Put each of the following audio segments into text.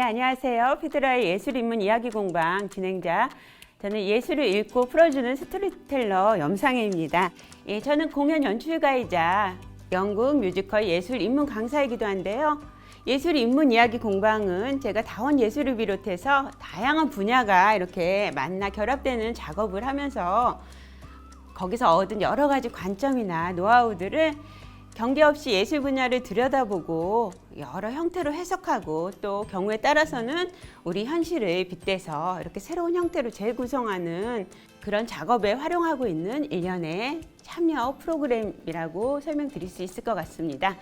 안녕하세요. 피드라의 예술인문 이야기 공방 진행자, 저는 예술을 읽고 풀어주는 스토리텔러 염상혜입니다. 저는 공연 연출가이자 연극, 뮤지컬, 예술 인문 강사이기도 한데요. 예술 인문 이야기 공방은 제가 다원 예술을 비롯해서 다양한 분야가 이렇게 만나 결합되는 작업을 하면서 거기서 얻은 여러 가지 관점이나 노하우들을 경계 없이 예술 분야를 들여다보고 여러 형태로 해석하고 또 경우에 따라서는 우리 현실을 빗대서 이렇게 새로운 형태로 재구성하는 그런 작업에 활용하고 있는 일련의 참여 프로그램이라고 설명드릴 수 있을 것 같습니다.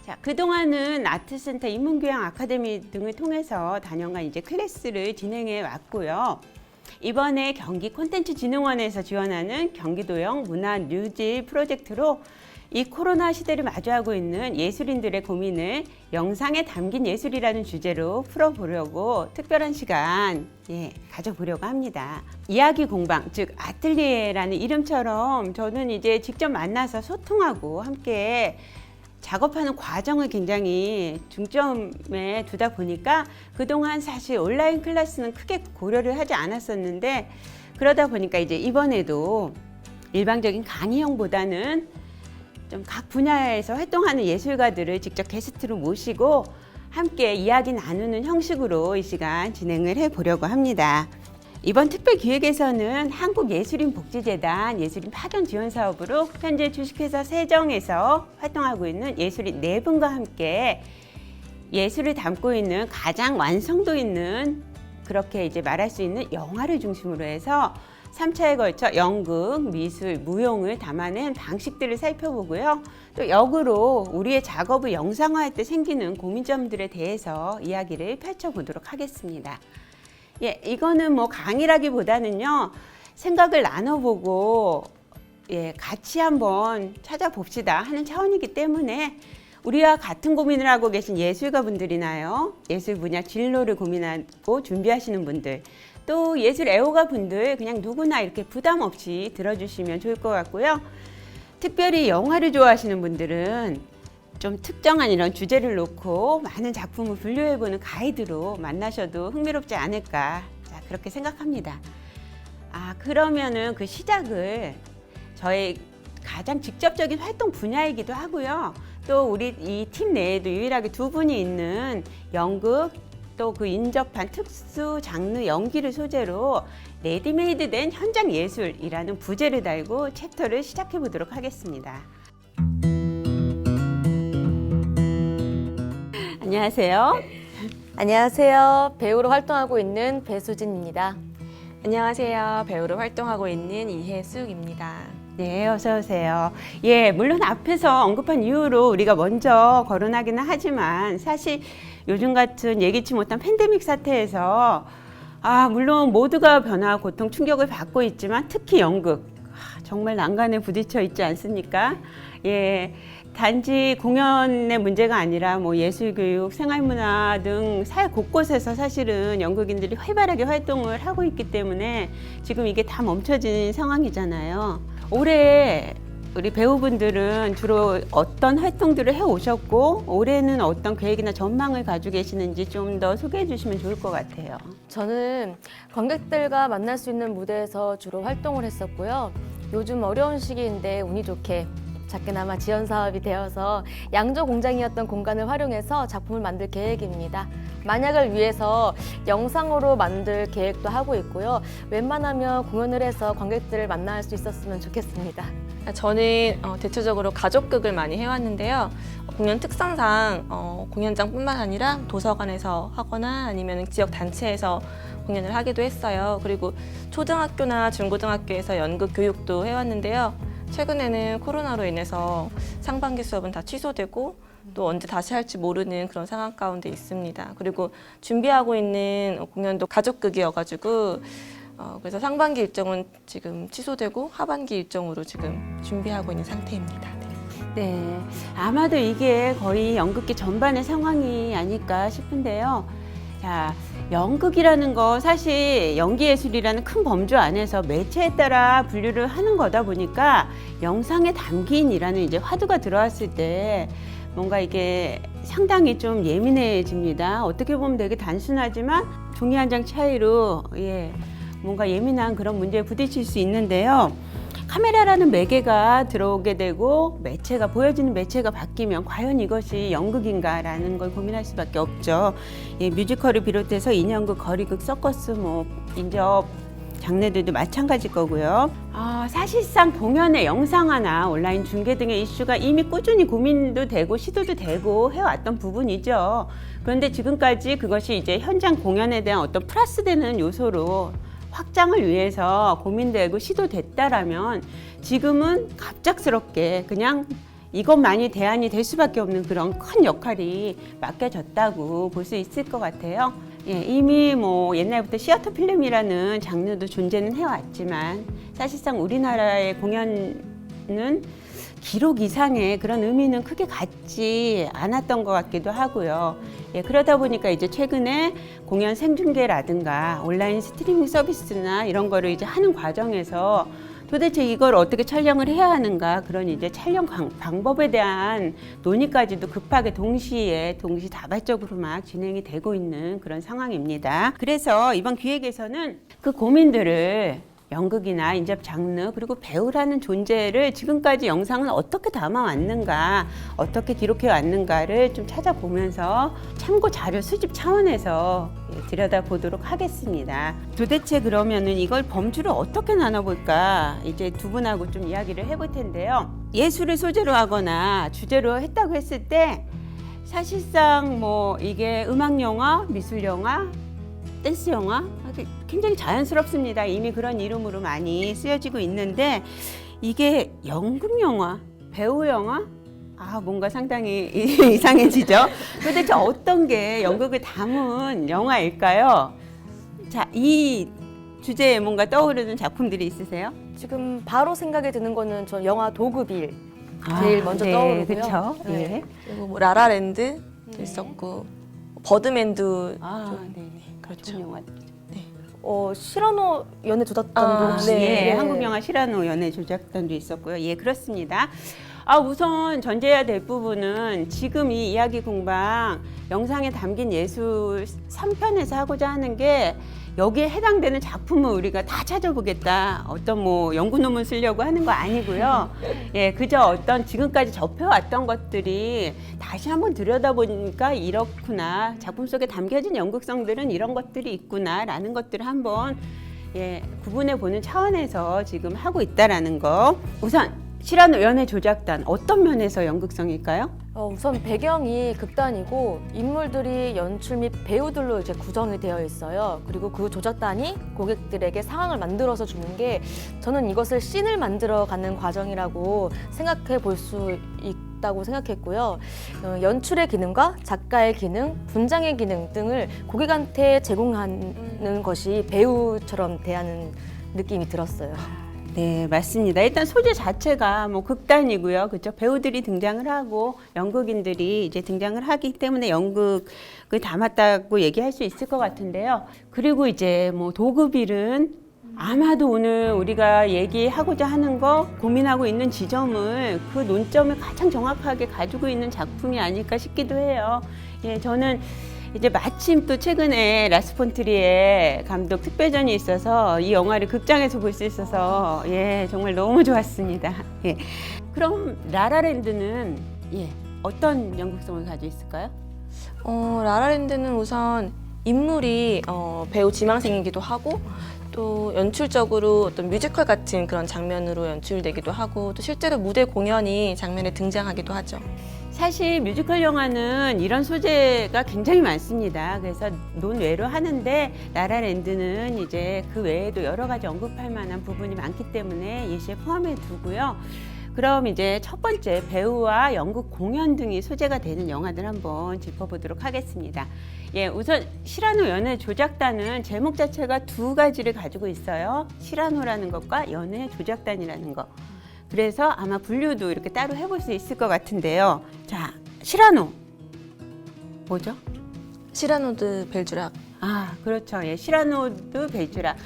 자, 그동안은 아트센터 인문교양 아카데미 등을 통해서 단연간 이제 클래스를 진행해 왔고요. 이번에 경기 콘텐츠진흥원에서 지원하는 경기도형 문화 뉴질 프로젝트로 이 코로나 시대를 마주하고 있는 예술인들의 고민을 영상에 담긴 예술이라는 주제로 풀어보려고 특별한 시간 가져보려고 합니다. 이야기 공방, 즉 아틀리에라는 이름처럼 저는 이제 직접 만나서 소통하고 함께 작업하는 과정을 굉장히 중점에 두다 보니까 그동안 사실 온라인 클래스는 크게 고려를 하지 않았었는데, 그러다 보니까 이제 이번에도 일방적인 강의형보다는 좀 각 분야에서 활동하는 예술가들을 직접 게스트로 모시고 함께 이야기 나누는 형식으로 이 시간 진행을 해보려고 합니다. 이번 특별 기획에서는 한국예술인복지재단 예술인 파견 지원 사업으로 현재 주식회사 세정에서 활동하고 있는 예술인 4분과 함께 예술을 담고 있는 가장 완성도 있는, 그렇게 이제 말할 수 있는 영화를 중심으로 해서 3차에 걸쳐 연극, 미술, 무용을 담아낸 방식들을 살펴보고요. 또 역으로 우리의 작업을 영상화할 때 생기는 고민점들에 대해서 이야기를 펼쳐보도록 하겠습니다. 이거는 뭐 강의라기보다는요, 생각을 나눠보고 같이 한번 찾아봅시다 하는 차원이기 때문에 우리와 같은 고민을 하고 계신 예술가분들이나요, 예술 분야 진로를 고민하고 준비하시는 분들, 또 예술 애호가 분들, 그냥 누구나 이렇게 부담 없이 들어주시면 좋을 것 같고요. 특별히 영화를 좋아하시는 분들은 좀 특정한 이런 주제를 놓고 많은 작품을 분류해보는 가이드로 만나셔도 흥미롭지 않을까, 그렇게 생각합니다. 그러면은 그 시작을 저의 가장 직접적인 활동 분야이기도 하고요. 또 우리 이 팀 내에도 유일하게 2분이 있는 연극, 또 그 인접한 특수 장르 연기를 소재로 레디메이드 된 현장 예술이라는 부제를 달고 챕터를 시작해 보도록 하겠습니다. 안녕하세요. 안녕하세요. 배우로 활동하고 있는 배수진입니다. 안녕하세요. 배우로 활동하고 있는 이혜숙입니다. 네, 어서 오세요. 물론 앞에서 언급한 이유로 우리가 먼저 거론하기는 하지만 사실 요즘 같은 예기치 못한 팬데믹 사태에서 물론 모두가 변화, 고통, 충격을 받고 있지만 특히 연극 정말 난간에 부딪혀 있지 않습니까? 단지 공연의 문제가 아니라 뭐 예술교육, 생활문화 등 사회 곳곳에서 사실은 연극인들이 활발하게 활동을 하고 있기 때문에 지금 이게 다 멈춰진 상황이잖아요. 올해 우리 배우분들은 주로 어떤 활동들을 해오셨고 올해는 어떤 계획이나 전망을 가지고 계시는지 좀 더 소개해 주시면 좋을 것 같아요. 저는 관객들과 만날 수 있는 무대에서 주로 활동을 했었고요. 요즘 어려운 시기인데 운이 좋게 작게나마 지원 사업이 되어서 양조 공장이었던 공간을 활용해서 작품을 만들 계획입니다. 만약을 위해서 영상으로 만들 계획도 하고 있고요. 웬만하면 공연을 해서 관객들을 만날 수 있었으면 좋겠습니다. 저는 대체적으로 가족극을 많이 해왔는데요. 공연 특성상 공연장뿐만 아니라 도서관에서 하거나 아니면 지역 단체에서 공연을 하기도 했어요. 그리고 초등학교나 중고등학교에서 연극 교육도 해왔는데요. 최근에는 코로나로 인해서 상반기 수업은 다 취소되고 또 언제 다시 할지 모르는 그런 상황 가운데 있습니다. 그리고 준비하고 있는 공연도 가족극이어가지고 그래서 상반기 일정은 지금 취소되고 하반기 일정으로 지금 준비하고 있는 상태입니다. 네, 아마도 이게 거의 연극계 전반의 상황이 아닐까 싶은데요. 자, 연극이라는 거 사실 연기예술이라는 큰 범주 안에서 매체에 따라 분류를 하는 거다 보니까 영상에 담긴이라는 이제 화두가 들어왔을 때 뭔가 이게 상당히 좀 예민해집니다. 어떻게 보면 되게 단순하지만 종이 한 장 차이로 뭔가 예민한 그런 문제에 부딪힐 수 있는데요. 카메라라는 매개가 들어오게 되고 매체가 보여지는 매체가 바뀌면 과연 이것이 연극인가라는 걸 고민할 수밖에 없죠. 뮤지컬을 비롯해서 인형극, 거리극, 서커스, 인접 장르들도 마찬가지일 거고요. 사실상 공연의 영상화나 온라인 중계 등의 이슈가 이미 꾸준히 고민도 되고 시도도 되고 해왔던 부분이죠. 그런데 지금까지 그것이 이제 현장 공연에 대한 어떤 플러스되는 요소로 확장을 위해서 고민되고 시도됐다라면 지금은 갑작스럽게 그냥 이것만이 대안이 될 수밖에 없는 그런 큰 역할이 맡겨졌다고 볼 수 있을 것 같아요. 이미 옛날부터 시어터 필름이라는 장르도 존재는 해왔지만 사실상 우리나라의 공연은 기록 이상의 그런 의미는 크게 갖지 않았던 것 같기도 하고요. 그러다 보니까 이제 최근에 공연 생중계라든가 온라인 스트리밍 서비스나 이런 거를 이제 하는 과정에서 도대체 이걸 어떻게 촬영을 해야 하는가 그런 이제 촬영 방법에 대한 논의까지도 급하게 동시다발적으로 막 진행이 되고 있는 그런 상황입니다. 그래서 이번 기획에서는 그 고민들을 연극이나 인접 장르 그리고 배우라는 존재를 지금까지 영상은 어떻게 담아왔는가 어떻게 기록해 왔는가를 좀 찾아보면서 참고 자료 수집 차원에서 들여다보도록 하겠습니다. 도대체 그러면은 이걸 범주를 어떻게 나눠볼까 이제 두 분하고 좀 이야기를 해볼 텐데요. 예술을 소재로 하거나 주제로 했다고 했을 때 사실상 이게 음악영화, 미술영화, 댄스영화 굉장히 자연스럽습니다. 이미 그런 이름으로 많이 쓰여지고 있는데 이게 연극영화, 배우영화? 뭔가 상당히 이상해지죠. 도대체 어떤 게 연극을 담은 영화일까요? 자, 이 주제에 뭔가 떠오르는 작품들이 있으세요? 지금 바로 생각이 드는 거는 저 영화 도그빌 제일 먼저 떠오르고요. 그렇죠. 네. 그리고 라라랜드 있었고 버드맨도 그렇죠. 영화. 시라노 연애 조작단도 한국 영화 시라노 연애 조작단도 있었고요. 그렇습니다. 우선 전제해야 될 부분은 지금 이 이야기 공방 영상에 담긴 예술 3편에서 하고자 하는 게 여기에 해당되는 작품을 우리가 다 찾아보겠다. 어떤 연구 논문 쓰려고 하는 거 아니고요. 그저 어떤 지금까지 접해왔던 것들이 다시 한번 들여다보니까 이렇구나. 작품 속에 담겨진 연극성들은 이런 것들이 있구나라는 것들을 한번 구분해 보는 차원에서 지금 하고 있다라는 거. 우선 시라노 연애 조작단 어떤 면에서 연극성일까요? 우선 배경이 극단이고 인물들이 연출 및 배우들로 이제 구성이 되어 있어요. 그리고 그 조작단이 고객들에게 상황을 만들어서 주는 게 저는 이것을 씬을 만들어가는 과정이라고 생각해 볼 수 있다고 생각했고요. 연출의 기능과 작가의 기능, 분장의 기능 등을 고객한테 제공하는 것이 배우처럼 대하는 느낌이 들었어요. 네, 맞습니다. 일단 소재 자체가 극단이고요. 그렇죠? 배우들이 등장을 하고 연극인들이 이제 등장을 하기 때문에 연극을 담았다고 얘기할 수 있을 것 같은데요. 그리고 이제 도그빌은 아마도 오늘 우리가 얘기하고자 하는 거 고민하고 있는 지점을 그 논점을 가장 정확하게 가지고 있는 작품이 아닐까 싶기도 해요. 저는 이제 마침 또 최근에 라스 폰 트리에 감독 특별전이 있어서 이 영화를 극장에서 볼 수 있어서 정말 너무 좋았습니다. 그럼 라라랜드는 어떤 연극성을 가지고 있을까요? 라라랜드는 우선 인물이 배우 지망생이기도 하고 또 연출적으로 어떤 뮤지컬 같은 그런 장면으로 연출되기도 하고 또 실제로 무대 공연이 장면에 등장하기도 하죠. 사실 뮤지컬 영화는 이런 소재가 굉장히 많습니다. 그래서 논외로 하는데 라라랜드는 이제 그 외에도 여러 가지 언급할 만한 부분이 많기 때문에 예시에 포함해 두고요. 그럼 이제 첫 번째 배우와 연극 공연 등이 소재가 되는 영화들 한번 짚어보도록 하겠습니다. 우선 시라노 연애 조작단은 제목 자체가 두 가지를 가지고 있어요. 시라노라는 것과 연애 조작단이라는 것. 그래서 아마 분류도 이렇게 따로 해볼 수 있을 것 같은데요. 자, 시라노 뭐죠? 시라노 드 벨주락. 그렇죠. 시라노 드 벨주락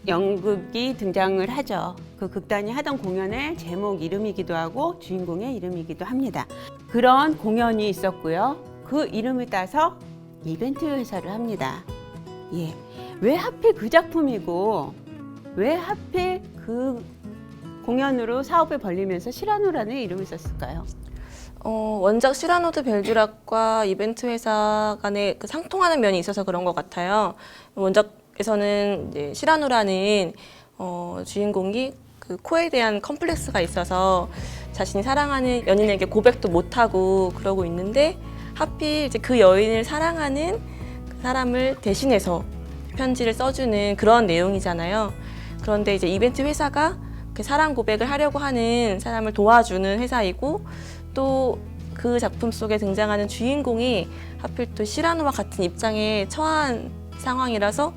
연극이 등장을 하죠. 그 극단이 하던 공연의 제목 이름이기도 하고 주인공의 이름이기도 합니다. 그런 공연이 있었고요. 그 이름을 따서 이벤트 회사를 합니다. 예. 왜 하필 그 작품이고 왜 하필 그 공연으로 사업을 벌리면서 시라노라는 이름을 썼을까요? 원작 시라노 드 벨주락과 이벤트 회사 간에 그 상통하는 면이 있어서 그런 것 같아요. 원작에서는 이제 시라노라는 주인공이 그 코에 대한 컴플렉스가 있어서 자신이 사랑하는 연인에게 고백도 못하고 그러고 있는데 하필 이제 그 여인을 사랑하는 그 사람을 대신해서 편지를 써주는 그런 내용이잖아요. 그런데 이제 이벤트 회사가 그 사랑 고백을 하려고 하는 사람을 도와주는 회사이고 또 그 작품 속에 등장하는 주인공이 하필 또 시라노와 같은 입장에 처한 상황이라서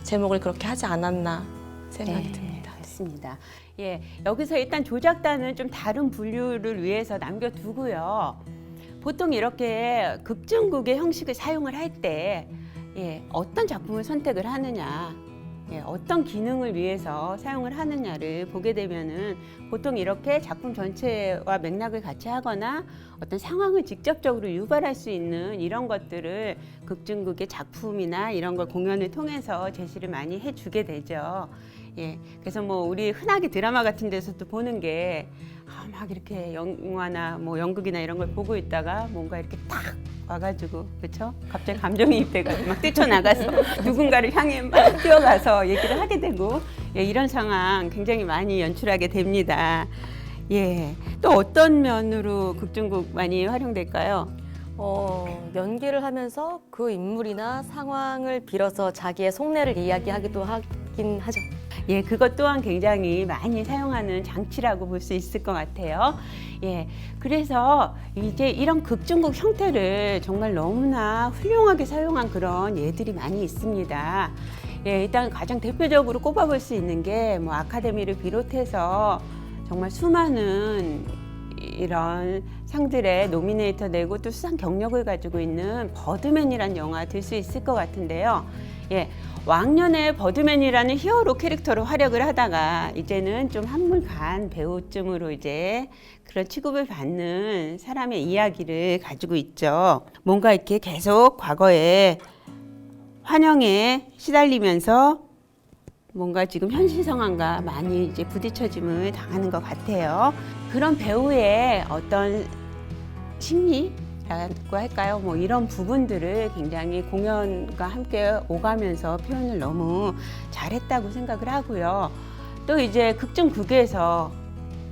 제목을 그렇게 하지 않았나 생각이 듭니다. 맞습니다. 예, 여기서 일단 조작단은 좀 다른 분류를 위해서 남겨두고요. 보통 이렇게 극중극의 형식을 사용을 할 때 어떤 작품을 선택을 하느냐, 어떤 기능을 위해서 사용을 하느냐를 보게 되면은 보통 이렇게 작품 전체와 맥락을 같이 하거나 어떤 상황을 직접적으로 유발할 수 있는 이런 것들을 극중극의 작품이나 이런 걸 공연을 통해서 제시를 많이 해주게 되죠. 예, 그래서 뭐 우리 흔하게 드라마 같은 데서도 보는 게 막 이렇게 영화나 뭐 연극이나 이런 걸 보고 있다가 뭔가 이렇게 딱 와가지고 그렇죠? 갑자기 감정이입돼가지고 막 뛰쳐나가서 누군가를 향해 막 뛰어가서 얘기를 하게 되고 이런 상황 굉장히 많이 연출하게 됩니다. 예, 또 어떤 면으로 극중극 많이 활용될까요? 연기를 하면서 그 인물이나 상황을 빌어서 자기의 속내를 이야기하기도 하긴 하죠. 예, 그것 또한 굉장히 많이 사용하는 장치라고 볼 수 있을 것 같아요. 예, 그래서 이제 이런 극중극 형태를 정말 너무나 훌륭하게 사용한 그런 예들이 많이 있습니다. 예, 일단 가장 대표적으로 꼽아볼 수 있는 게 뭐 아카데미를 비롯해서 정말 수많은 이런 상들에 노미네이터 되고 또 수상 경력을 가지고 있는 버드맨이라는 영화 들 수 있을 것 같은데요. 예, 왕년에 버드맨이라는 히어로 캐릭터로 활약을 하다가 이제는 좀 한물간 배우쯤으로 이제 그런 취급을 받는 사람의 이야기를 가지고 있죠. 뭔가 이렇게 계속 과거에 환영에 시달리면서 뭔가 지금 현실 상황과 많이 이제 부딪혀짐을 당하는 것 같아요. 그런 배우의 어떤 심리라고 할까요? 뭐 이런 부분들을 굉장히 공연과 함께 오가면서 표현을 너무 잘했다고 생각을 하고요. 또 이제 극중극에서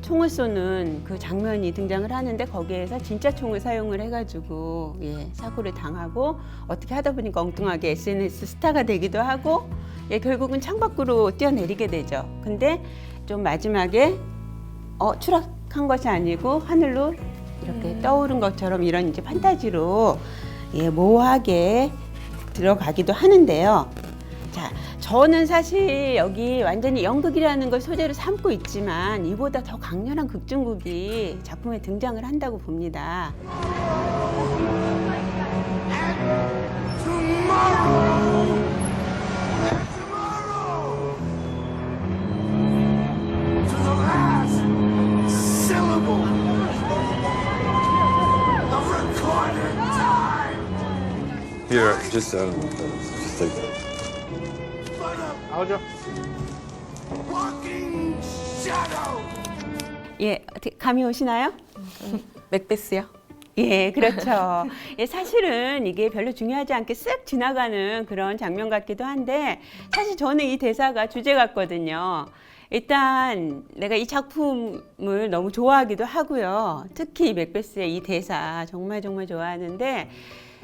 총을 쏘는 그 장면이 등장을 하는데 거기에서 진짜 총을 사용을 해가지고 사고를 당하고 어떻게 하다 보니까 엉뚱하게 SNS 스타가 되기도 하고 결국은 창밖으로 뛰어내리게 되죠. 근데 좀 마지막에 추락한 것이 아니고 하늘로 이렇게 떠오른 것처럼 이런 이제 판타지로 모호하게 들어가기도 하는데요. 자, 저는 사실 여기 완전히 연극이라는 걸 소재로 삼고 있지만 이보다 더 강렬한 극중극이 작품에 등장을 한다고 봅니다. Here, just take that. 나오죠. 예, 어떻게 감이 오시나요? 맥베스요? 예, 그렇죠. 사실은 이게 별로 중요하지 않게 쓱 지나가는 그런 장면 같기도 한데 사실 저는 이 대사가 주제 같거든요. 일단 내가 이 작품을 너무 좋아하기도 하고요. 특히 맥베스의 이 대사 정말 좋아하는데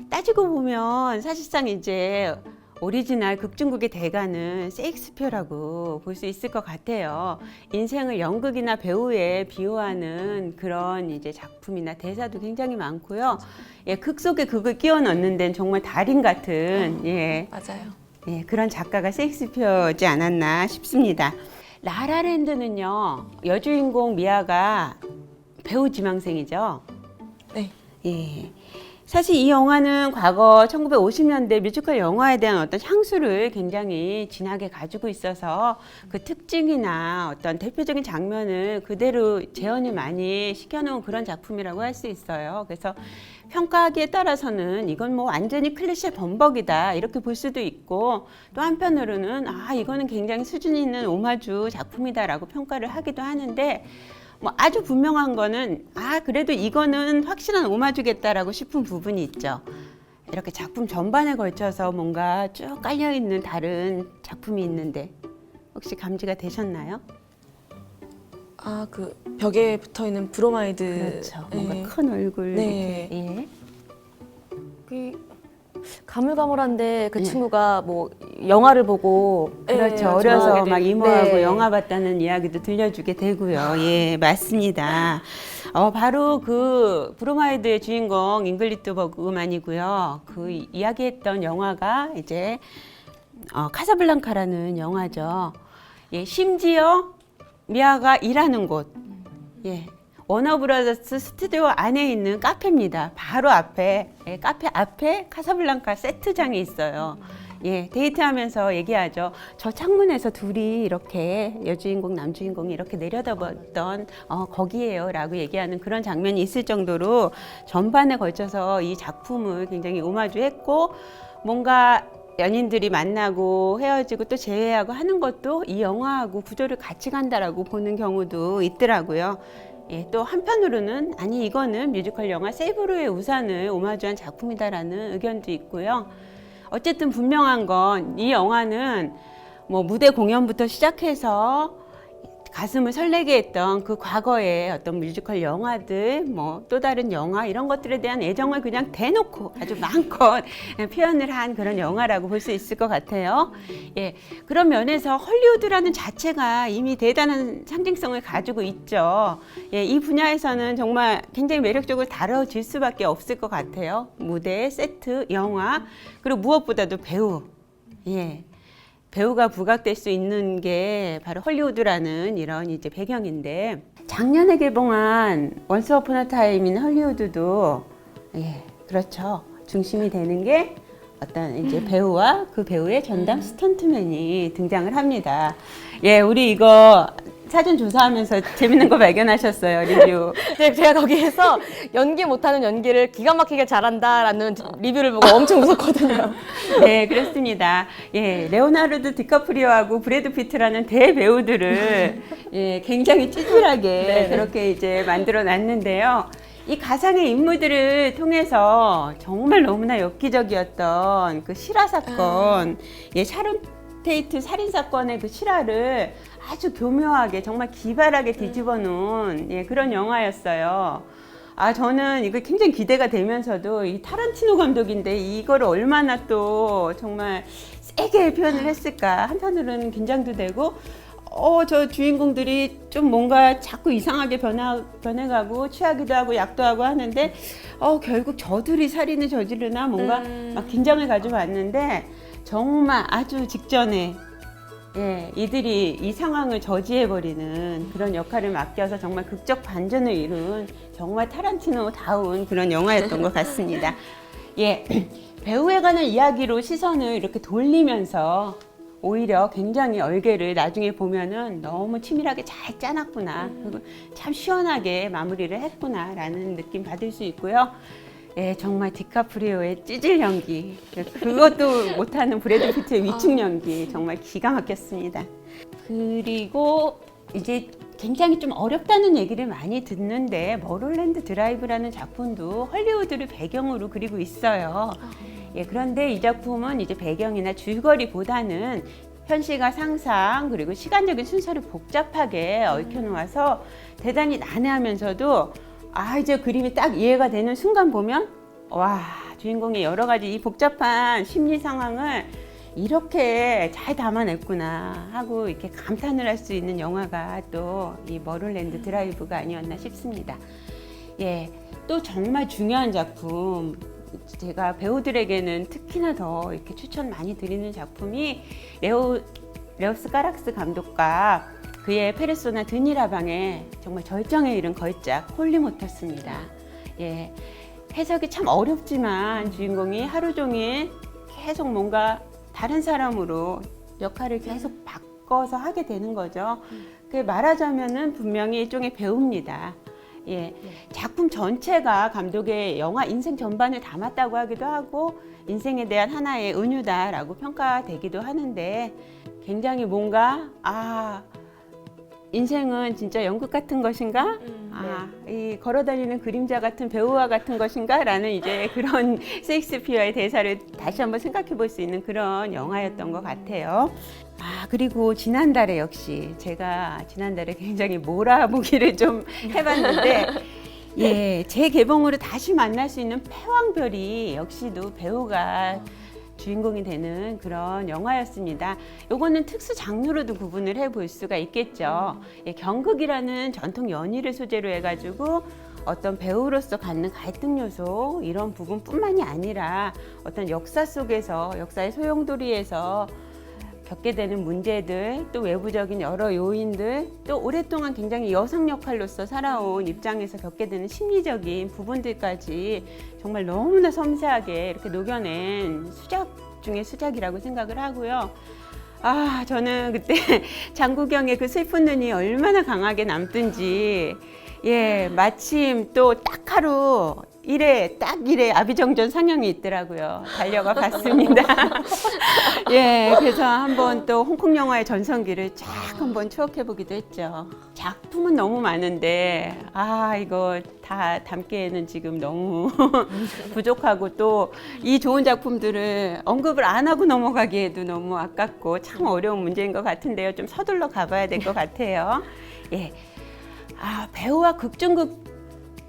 따지고 보면 사실상 이제 오리지널 극중극의 대가는 셰익스피어라고 볼 수 있을 것 같아요. 인생을 연극이나 배우에 비유하는 그런 이제 작품이나 대사도 굉장히 많고요. 극 속에 극을 끼워 넣는 데는 정말 달인 같은 맞아요. 그런 작가가 셰익스피어지 않았나 싶습니다. 라라랜드는요, 여주인공 미아가 배우 지망생이죠. 네. 예. 사실 이 영화는 과거 1950년대 뮤지컬 영화에 대한 어떤 향수를 굉장히 진하게 가지고 있어서 그 특징이나 어떤 대표적인 장면을 그대로 재현을 많이 시켜놓은 그런 작품이라고 할 수 있어요. 그래서 평가하기에 따라서는 이건 뭐 완전히 클리셰 범벅이다 이렇게 볼 수도 있고, 또 한편으로는 이거는 굉장히 수준 있는 오마주 작품이다라고 평가를 하기도 하는데, 뭐 아주 분명한 거는 그래도 이거는 확실한 오마주겠다라고 싶은 부분이 있죠. 이렇게 작품 전반에 걸쳐서 뭔가 쭉 깔려 있는 다른 작품이 있는데 혹시 감지가 되셨나요? 그 벽에 붙어 있는 브로마이드. 그렇죠. 뭔가 네. 큰 얼굴. 네. 이렇게. 예. 그 가물가물한데 그 네. 친구가 뭐 영화를 보고 그렇죠. 네, 어려서 좋아하게 막 되고. 이모하고 네. 영화 봤다는 이야기도 들려주게 되고요. 예, 맞습니다. 바로 그 브로마이드의 주인공 잉글리트 버그만이고요. 그 이야기했던 영화가 이제 카사블랑카라는 영화죠. 예, 심지어 미아가 일하는 곳, 예, 워너브라더스 스튜디오 안에 있는 카페입니다. 바로 앞에, 예, 카페 앞에 카사블랑카 세트장이 있어요. 예, 데이트하면서 얘기하죠. 저 창문에서 둘이 이렇게 여주인공, 남주인공이 이렇게 내려다봤던 거기에요 라고 얘기하는 그런 장면이 있을 정도로 전반에 걸쳐서 이 작품을 굉장히 오마주했고, 뭔가 연인들이 만나고 헤어지고 또 재회하고 하는 것도 이 영화하고 구조를 같이 간다라고 보는 경우도 있더라고요. 예, 또 한편으로는 아니 이거는 뮤지컬 영화 세이브르의 우산을 오마주한 작품이다라는 의견도 있고요. 어쨌든 분명한 건 이 영화는 뭐 무대 공연부터 시작해서 가슴을 설레게 했던 그 과거의 어떤 뮤지컬 영화들, 뭐 또 다른 영화 이런 것들에 대한 애정을 그냥 대놓고 아주 마음껏 표현을 한 그런 영화라고 볼 수 있을 것 같아요. 예, 그런 면에서 헐리우드라는 자체가 이미 대단한 상징성을 가지고 있죠. 예, 이 분야에서는 정말 굉장히 매력적으로 다뤄질 수밖에 없을 것 같아요. 무대, 세트, 영화, 그리고 무엇보다도 배우. 예. 배우가 부각될 수 있는 게 바로 헐리우드라는 이런 이제 배경인데, 작년에 개봉한 원스 어폰 어 타임 인 헐리우드도 예, 그렇죠. 중심이 되는 게 어떤 이제 배우와 그 배우의 전담 스턴트맨이 등장을 합니다. 예, 우리 이거 사전 조사하면서 재밌는 거 발견하셨어요, 리뷰. 제가 거기에서 연기 못하는 연기를 기가 막히게 잘한다라는 리뷰를 보고 엄청 웃었거든요. 네, 그렇습니다. 예, 레오나르도 디카프리오하고 브래드 피트라는 대배우들을 예, 굉장히 찌질하게 그렇게 이제 만들어 놨는데요. 이 가상의 인물들을 통해서 정말 너무나 엽기적이었던 그 실화 사건, 예, 샤론 테이트 살인 사건의 그 실화를 아주 교묘하게 정말 기발하게 뒤집어 놓은 예, 그런 영화였어요. 저는 이거 굉장히 기대가 되면서도 이 타란티노 감독인데 이거를 얼마나 또 정말 세게 표현을 했을까, 한편으로는 긴장도 되고 저 주인공들이 좀 뭔가 자꾸 이상하게 변해가고 취하기도 하고 약도 하고 하는데 결국 저들이 살인을 저지르나 뭔가 막 긴장을 가지고 왔는데, 정말 아주 직전에 예, 이들이 이 상황을 저지해버리는 그런 역할을 맡겨서 정말 극적 반전을 이룬 정말 타란티노다운 그런 영화였던 것 같습니다. 예, 배우에 관한 이야기로 시선을 이렇게 돌리면서 오히려 굉장히 얼개를 나중에 보면은 너무 치밀하게 잘 짜놨구나, 그리고 참 시원하게 마무리를 했구나라는 느낌 받을 수 있고요. 예, 정말 디카프리오의 찌질 연기, 그것도 못하는 브래드 피트의 위축 연기 정말 기가 막혔습니다. 그리고 이제 굉장히 좀 어렵다는 얘기를 많이 듣는데, 머롤랜드 드라이브라는 작품도 헐리우드를 배경으로 그리고 있어요. 예, 그런데 이 작품은 이제 배경이나 줄거리보다는 현실과 상상 그리고 시간적인 순서를 복잡하게 얽혀놓아서 대단히 난해하면서도 이제 그림이 딱 이해가 되는 순간 보면 와, 주인공의 여러 가지 이 복잡한 심리 상황을 이렇게 잘 담아냈구나 하고 이렇게 감탄을 할 수 있는 영화가 또 이 머롤랜드 드라이브가 아니었나 싶습니다. 예, 또 정말 중요한 작품, 제가 배우들에게는 특히나 더 이렇게 추천 많이 드리는 작품이 레오스 까락스 감독과 그의 페르소나 드니라방의 정말 절정에 이른 걸작 홀리모터스입니다. 예, 해석이 참 어렵지만 주인공이 하루 종일 계속 뭔가 다른 사람으로 역할을 계속 바꿔서 하게 되는 거죠. 그 말하자면은 분명히 일종의 배우입니다. 예, 작품 전체가 감독의 영화 인생 전반을 담았다고 하기도 하고 인생에 대한 하나의 은유다라고 평가되기도 하는데 굉장히 뭔가 인생은 진짜 연극 같은 것인가? 이 걸어다니는 그림자 같은 배우와 같은 것인가? 라는 이제 그런 셰익스피어의 대사를 다시 한번 생각해 볼 수 있는 그런 영화였던 것 같아요. 그리고 지난달에 역시 제가 지난달에 굉장히 몰아보기를 좀 해봤는데 예, 재개봉으로 다시 만날 수 있는 패왕별이 역시도 배우가 주인공이 되는 그런 영화였습니다. 요거는 특수 장르로도 구분을 해볼 수가 있겠죠. 예, 경극이라는 전통 연희를 소재로 해가지고 어떤 배우로서 갖는 갈등 요소 이런 부분뿐만이 아니라 어떤 역사 속에서 역사의 소용돌이에서 겪게 되는 문제들, 또 외부적인 여러 요인들, 또 오랫동안 굉장히 여성 역할로서 살아온 입장에서 겪게 되는 심리적인 부분들까지 정말 너무나 섬세하게 이렇게 녹여낸 수작 중에 수작이라고 생각을 하고요. 저는 그때 장국영의 그 슬픈 눈이 얼마나 강하게 남든지, 예, 마침 또 딱 하루 딱 일에 아비정전 상영이 있더라고요. 달려가 봤습니다. 예, 그래서 한번 또 홍콩 영화의 전성기를 쫙 한번 추억해보기도 했죠. 작품은 너무 많은데, 이거 다 담기에는 지금 너무 부족하고 또 이 좋은 작품들을 언급을 안 하고 넘어가기에도 너무 아깝고 참 어려운 문제인 것 같은데요. 좀 서둘러 가봐야 될 것 같아요. 예. 배우와 극중극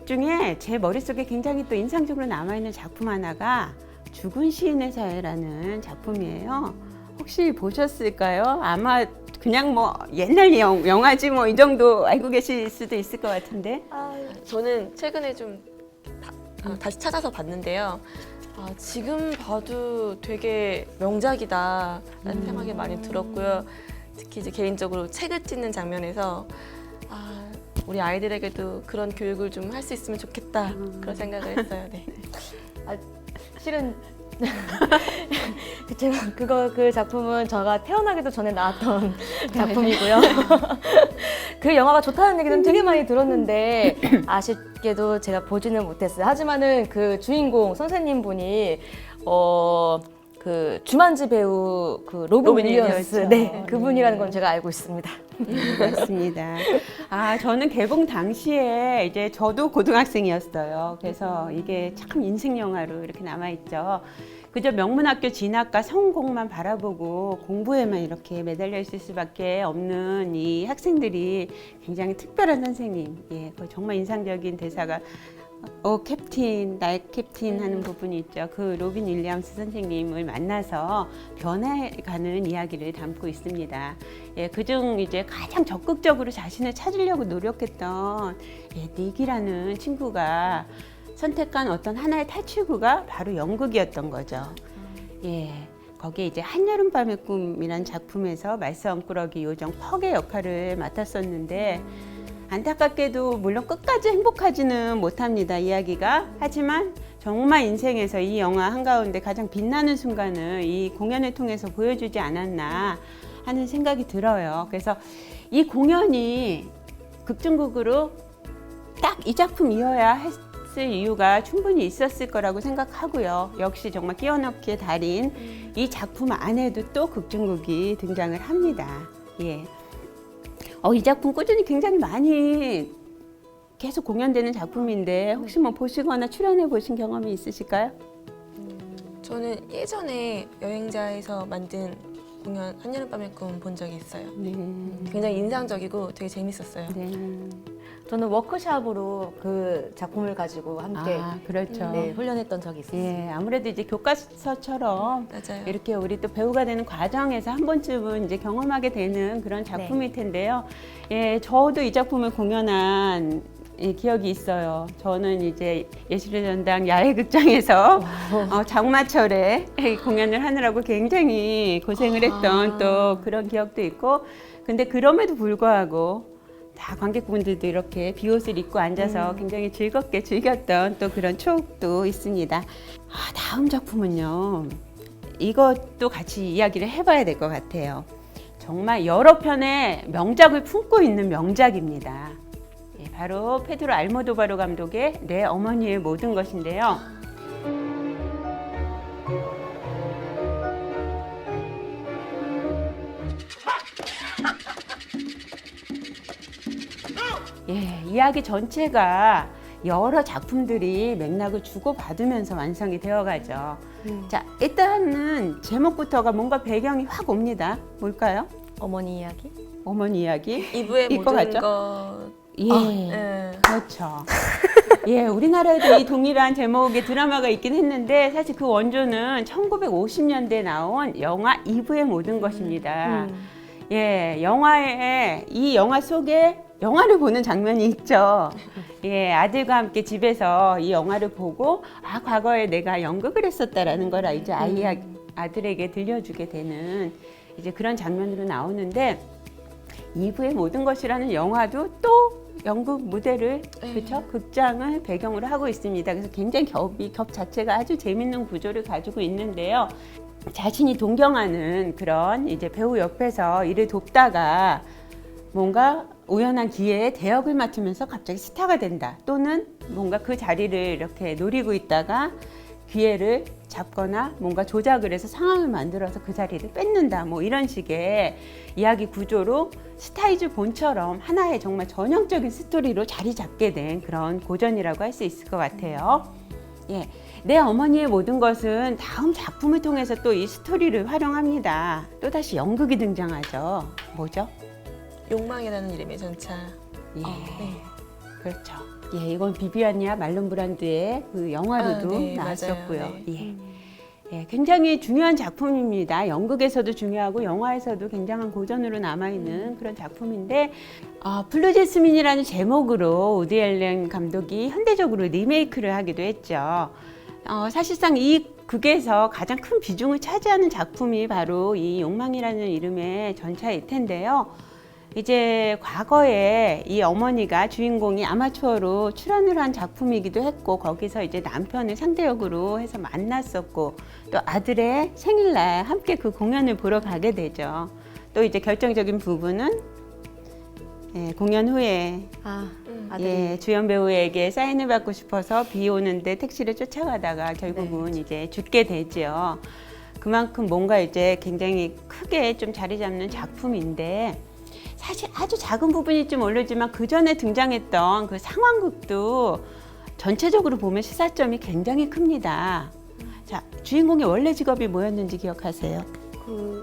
중에 제 머릿속에 굉장히 또 인상적으로 남아있는 작품 하나가 죽은 시인의 사회라는 작품이에요. 혹시 보셨을까요? 아마 그냥 뭐 옛날 영화지 뭐 이 정도 알고 계실 수도 있을 것 같은데. 저는 최근에 좀 다시 찾아서 봤는데요. 지금 봐도 되게 명작이다라는 생각이 많이 들었고요. 특히 이제 개인적으로 책을 찢는 장면에서 우리 아이들에게도 그런 교육을 좀 할 수 있으면 좋겠다 그런 생각을 했어요. 네. 실은 그 작품은 제가 태어나기도 전에 나왔던 작품이고요. 그 영화가 좋다는 얘기는 되게 많이 들었는데 아쉽게도 제가 보지는 못했어요. 하지만은 그 주인공 선생님 분이 그 주만지 배우 그 로빈 윌리엄스, 네, 그분이라는 건 제가 알고 있습니다. 맞습니다. 저는 개봉 당시에 이제 저도 고등학생이었어요. 그래서 이게 참 인생 영화로 이렇게 남아있죠. 그저 명문학교 진학과 성공만 바라보고 공부에만 이렇게 매달려 있을 수밖에 없는 이 학생들이 굉장히 특별한 선생님, 예, 정말 인상적인 대사가 캡틴, 나의 캡틴 하는 부분이 있죠. 그 로빈 윌리엄스 선생님을 만나서 변해가는 이야기를 담고 있습니다. 예, 그중 이제 가장 적극적으로 자신을 찾으려고 노력했던 닉이라는 친구가 선택한 어떤 하나의 탈출구가 바로 연극이었던 거죠. 예, 거기에 이제 한여름밤의 꿈이라는 작품에서 말썽꾸러기 요정 퍽의 역할을 맡았었는데 안타깝게도 물론 끝까지 행복하지는 못합니다, 이야기가. 하지만 정말 인생에서 이 영화 한가운데 가장 빛나는 순간을 이 공연을 통해서 보여주지 않았나 하는 생각이 들어요. 그래서 이 공연이 극중극으로 딱 이 작품이어야 했을 이유가 충분히 있었을 거라고 생각하고요. 역시 정말 끼워넣기의 달인 이 작품 안에도 또 극중극이 등장을 합니다. 예. 이 작품 꾸준히 굉장히 많이 계속 공연되는 작품인데 혹시 뭐 보시거나 출연해 보신 경험이 있으실까요? 저는 예전에 여행자에서 만든 공연 한여름밤의 꿈 본 적이 있어요. 네. 굉장히 인상적이고 되게 재밌었어요. 네. 저는 워크샵으로 그 작품을 가지고 함께 그렇죠. 네, 훈련했던 적이 있어요. 예, 아무래도 이제 교과서처럼 맞아요. 이렇게 우리 또 배우가 되는 과정에서 한 번쯤은 이제 경험하게 되는 그런 작품일 텐데요. 예, 저도 이 작품을 공연한 기억이 있어요. 저는 이제 예술의 전당 야외극장에서 장마철에 공연을 하느라고 굉장히 고생을 했던 또 그런 기억도 있고, 근데 그럼에도 불구하고 다 관객분들도 이렇게 비옷을 입고 앉아서 굉장히 즐겁게 즐겼던 또 그런 추억도 있습니다. 다음 작품은요. 이것도 같이 이야기를 해봐야 될 것 같아요. 정말 여러 편의 명작을 품고 있는 명작입니다. 예, 바로 페드로 알모도바르 감독의 내 어머니의 모든 것인데요. 예, 이야기 전체가 여러 작품들이 맥락을 주고받으면서 완성이 되어가죠. 자, 일단은 제목부터가 뭔가 배경이 확 옵니다. 뭘까요? 어머니 이야기? 어머니 이야기? 이브의 이거 모든 같죠? 것. 예, 네. 그렇죠. 예, 우리나라에도 이 동일한 제목의 드라마가 있긴 했는데 사실 그 원조는 1950년대에 나온 영화 이브의 모든 것입니다. 예, 이 영화 속에 영화를 보는 장면이 있죠. 예, 아들과 함께 집에서 이 영화를 보고 과거에 내가 연극을 했었다라는 걸 이제 아들에게 들려주게 되는 이제 그런 장면으로 나오는데 이브의 모든 것이라는 영화도 또 연극 무대를 그렇죠? 극장을 배경으로 하고 있습니다. 그래서 굉장히 겹 자체가 아주 재밌는 구조를 가지고 있는데요. 자신이 동경하는 그런 이제 배우 옆에서 일을 돕다가 뭔가 우연한 기회에 대역을 맡으면서 갑자기 스타가 된다. 또는 뭔가 그 자리를 이렇게 노리고 있다가 기회를 잡거나 뭔가 조작을 해서 상황을 만들어서 그 자리를 뺏는다. 뭐 이런 식의 이야기 구조로 스타이즈 본처럼 하나의 정말 전형적인 스토리로 자리 잡게 된 그런 고전이라고 할 수 있을 것 같아요. 예, 내 어머니의 모든 것은 다음 작품을 통해서 또 이 스토리를 활용합니다. 또다시 연극이 등장하죠. 뭐죠? 욕망이라는 이름의 전차. 예, 네. 그렇죠. 예, 이건 비비안이아 말론 브란드의 그 영화로도 네, 나왔었고요. 맞아요. 네. 예, 굉장히 중요한 작품입니다. 연극에서도 중요하고 영화에서도 굉장한 고전으로 남아있는 그런 작품인데 블루 제스민이라는 제목으로 우디 앨런 감독이 현대적으로 리메이크를 하기도 했죠. 사실상 이 극에서 가장 큰 비중을 차지하는 작품이 바로 이 욕망이라는 이름의 전차일 텐데요. 이제 과거에 이 어머니가 주인공이 아마추어로 출연을 한 작품이기도 했고 거기서 이제 남편을 상대역으로 해서 만났었고 또 아들의 생일날 함께 그 공연을 보러 가게 되죠. 또 이제 결정적인 부분은 공연 후에 아들이. 주연 배우에게 사인을 받고 싶어서 비 오는데 택시를 쫓아가다가 결국은 이제 죽게 되죠. 그만큼 뭔가 이제 굉장히 크게 좀 자리 잡는 작품인데 사실 아주 작은 부분일지 모르지만 그 전에 등장했던 그 상황극도 전체적으로 보면 시사점이 굉장히 큽니다. 자, 주인공의 원래 직업이 뭐였는지 기억하세요? 그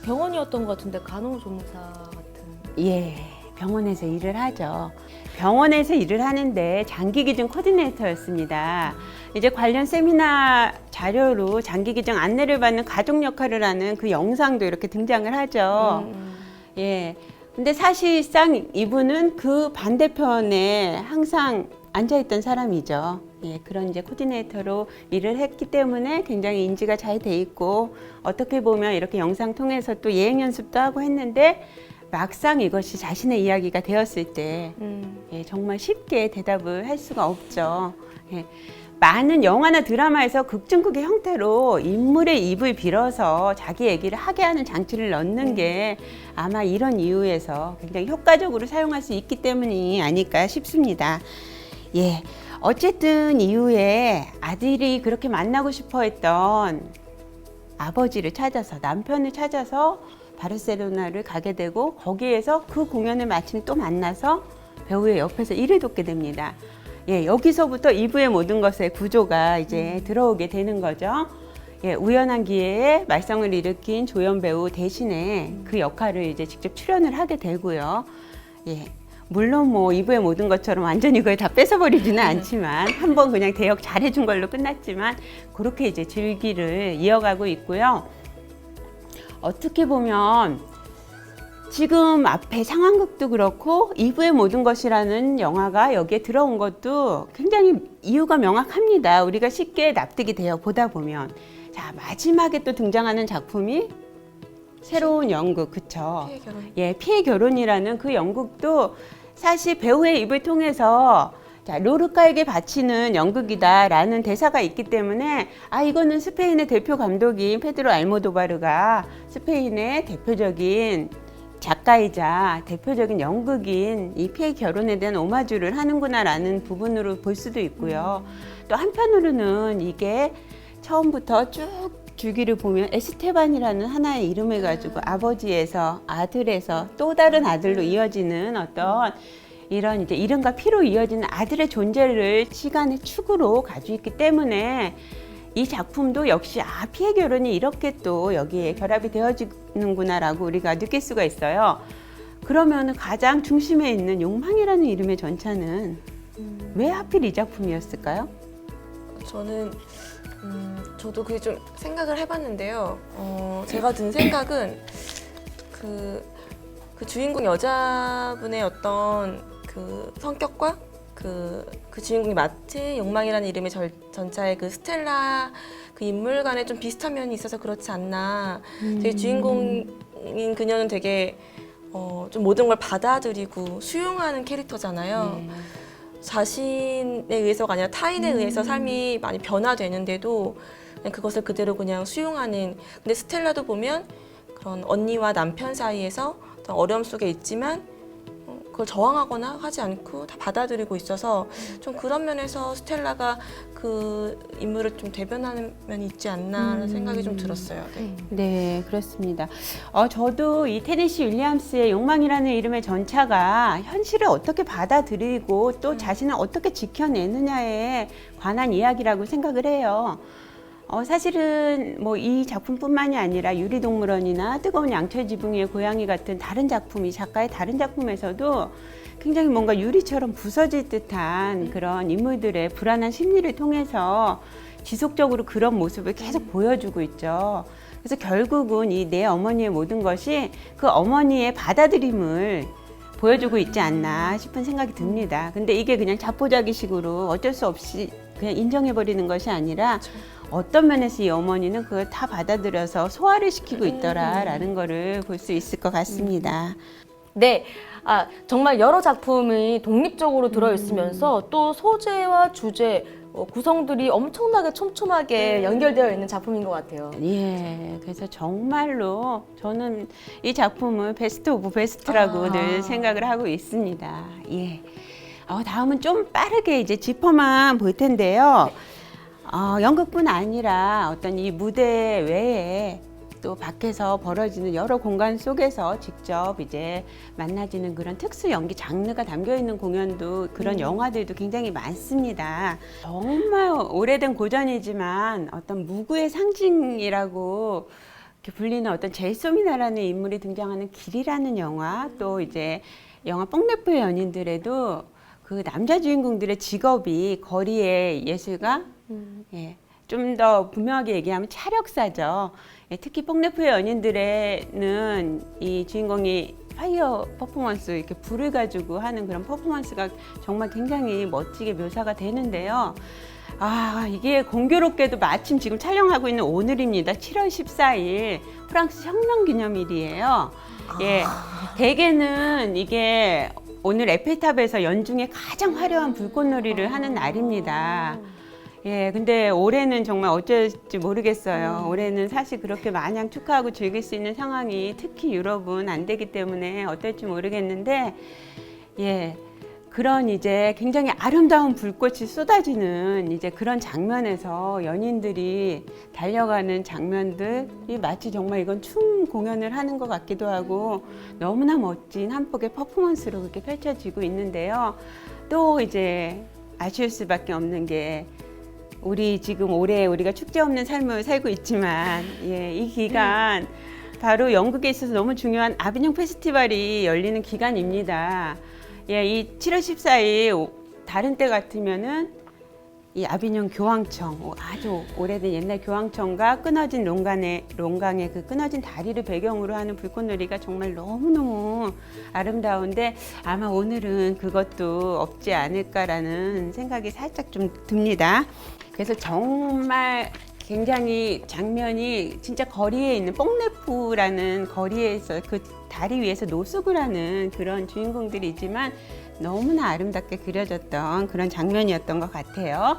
병원이었던 것 같은데 간호조무사 같은. 예, 병원에서 일을 하죠. 병원에서 일을 하는데 장기기증 코디네이터였습니다. 이제 관련 세미나 자료로 장기기증 안내를 받는 가족 역할을 하는 그 영상도 이렇게 등장을 하죠. 예. 근데 사실상 이분은 그 반대편에 항상 앉아있던 사람이죠. 예, 그런 이제 코디네이터로 일을 했기 때문에 굉장히 인지가 잘 돼 있고 어떻게 보면 이렇게 영상 통해서 또 예행 연습도 하고 했는데 막상 이것이 자신의 이야기가 되었을 때 정말 쉽게 대답을 할 수가 없죠. 예. 많은 영화나 드라마에서 극중극의 형태로 인물의 입을 빌어서 자기 얘기를 하게 하는 장치를 넣는 게 아마 이런 이유에서 굉장히 효과적으로 사용할 수 있기 때문이 아닐까 싶습니다. 예, 어쨌든 이후에 아들이 그렇게 만나고 싶어 했던 아버지를 찾아서 남편을 찾아서 바르셀로나를 가게 되고 거기에서 그 공연을 마침 또 만나서 배우의 옆에서 일을 돕게 됩니다. 예, 여기서부터 이브의 모든 것의 구조가 이제 들어오게 되는 거죠. 예, 우연한 기회에 말썽을 일으킨 조연 배우 대신에 그 역할을 이제 직접 출연을 하게 되고요. 예, 물론 뭐 이브의 모든 것처럼 완전히 그걸 다 뺏어버리지는 않지만 한번 그냥 대역 잘해준 걸로 끝났지만 그렇게 이제 줄기를 이어가고 있고요. 어떻게 보면 지금 앞에 상황극도 그렇고 이브의 모든 것이라는 영화가 여기에 들어온 것도 굉장히 이유가 명확합니다. 우리가 쉽게 납득이 돼요. 보다 보면. 자, 마지막에 또 등장하는 작품이 새로운 연극, 그쵸? 피해 결혼. 예, 피해 결혼이라는 그 연극도 사실 배우의 입을 통해서 자, 로르카에게 바치는 연극이다라는 대사가 있기 때문에 이거는 스페인의 대표 감독인 페드로 알모도바르가 스페인의 대표적인 작가이자 대표적인 연극인 이 피의 결혼에 대한 오마주를 하는구나라는 부분으로 볼 수도 있고요. 또 한편으로는 이게 처음부터 쭉 줄기를 보면 에스테반이라는 하나의 이름을 가지고 아버지에서 아들에서 또 다른 아들로 이어지는 어떤 이런 이제 이름과 피로 이어지는 아들의 존재를 시간의 축으로 가지고 있기 때문에 이 작품도 역시 피의 결혼이 이렇게 또 여기에 결합이 되어지는구나라고 우리가 느낄 수가 있어요. 그러면 가장 중심에 있는 욕망이라는 이름의 전차는 왜 하필 이 작품이었을까요? 저도 그게 좀 생각을 해봤는데요. 제가 든 생각은 그 주인공 여자분의 어떤 그 성격과 그 주인공이 맡은 욕망이라는 이름의 전차의 그 스텔라 그 인물 간에 좀 비슷한 면이 있어서 그렇지 않나. 되게 주인공인 그녀는 되게 좀 모든 걸 받아들이고 수용하는 캐릭터잖아요. 자신에 의해서가 아니라 타인에 의해서 삶이 많이 변화되는데도 그냥 그것을 그대로 그냥 수용하는. 근데 스텔라도 보면 그런 언니와 남편 사이에서 어떤 어려움 속에 있지만 그걸 저항하거나 하지 않고 다 받아들이고 있어서 좀 그런 면에서 스텔라가 그 인물을 좀 대변하는 면이 있지 않나라는 생각이 좀 들었어요. 네. 네, 그렇습니다. 저도 이 테네시 윌리엄스의 욕망이라는 이름의 전차가 현실을 어떻게 받아들이고 또 자신을 어떻게 지켜내느냐에 관한 이야기라고 생각을 해요. 사실은 뭐 이 작품뿐만이 아니라 유리동물원이나 뜨거운 양철 지붕 위의 고양이 같은 다른 작품, 이 작가의 다른 작품에서도 굉장히 뭔가 유리처럼 부서질 듯한 그런 인물들의 불안한 심리를 통해서 지속적으로 그런 모습을 계속 보여주고 있죠. 그래서 결국은 이 내 어머니의 모든 것이 그 어머니의 받아들임을 보여주고 있지 않나 싶은 생각이 듭니다. 근데 이게 그냥 자포자기식으로 어쩔 수 없이 그냥 인정해버리는 것이 아니라 어떤 면에서 이 어머니는 그걸 다 받아들여서 소화를 시키고 있더라라는 거를 볼 수 있을 것 같습니다. 네, 정말 여러 작품이 독립적으로 들어있으면서 또 소재와 주제, 구성들이 엄청나게 촘촘하게 연결되어 있는 작품인 것 같아요. 예, 그래서 정말로 저는 이 작품을 베스트 오브 베스트라고 늘 생각을 하고 있습니다. 예. 다음은 좀 빠르게 이제 짚어만 볼 텐데요. 연극뿐 아니라 어떤 이 무대 외에 또 밖에서 벌어지는 여러 공간 속에서 직접 이제 만나지는 그런 특수 연기 장르가 담겨 있는 공연도 그런 영화들도 굉장히 많습니다. 정말 오래된 고전이지만 어떤 무구의 상징이라고 이렇게 불리는 어떤 제이소미나라는 인물이 등장하는 길이라는 영화, 또 이제 영화 뽕네프의 연인들에도 그 남자 주인공들의 직업이 거리의 예술가, 예, 좀 더 분명하게 얘기하면 차력사죠. 예, 특히 뽕네프의 연인들에는 이 주인공이 파이어 퍼포먼스, 이렇게 불을 가지고 하는 그런 퍼포먼스가 정말 굉장히 멋지게 묘사가 되는데요. 이게 공교롭게도 마침 지금 촬영하고 있는 오늘입니다. 7월 14일 프랑스 혁명 기념일이에요. 예, 대개는 이게 오늘 에펠탑에서 연중에 가장 화려한 불꽃놀이를 하는 날입니다. 예, 근데 올해는 정말 어쩔지 모르겠어요. 올해는 사실 그렇게 마냥 축하하고 즐길 수 있는 상황이 특히 유럽은 안 되기 때문에 어떨지 모르겠는데, 예, 그런 이제 굉장히 아름다운 불꽃이 쏟아지는 이제 그런 장면에서 연인들이 달려가는 장면들이 마치 정말 이건 춤 공연을 하는 것 같기도 하고 너무나 멋진 한 폭의 퍼포먼스로 그렇게 펼쳐지고 있는데요. 또 이제 아쉬울 수밖에 없는 게 우리 지금 올해 우리가 축제 없는 삶을 살고 있지만, 예, 이 기간 바로 연극에 있어서 너무 중요한 아비뇽 페스티벌이 열리는 기간입니다. 예, 이 7월 14일 다른 때 같으면은 이 아비뇽 교황청, 아주 오래된 옛날 교황청과 끊어진 롱강의 그 끊어진 다리를 배경으로 하는 불꽃놀이가 정말 너무너무 아름다운데 아마 오늘은 그것도 없지 않을까라는 생각이 살짝 좀 듭니다. 그래서 정말 굉장히 장면이 진짜 거리에 있는 뽕레프라는 거리에서 그 다리 위에서 노숙을 하는 그런 주인공들이지만 너무나 아름답게 그려졌던 그런 장면이었던 것 같아요.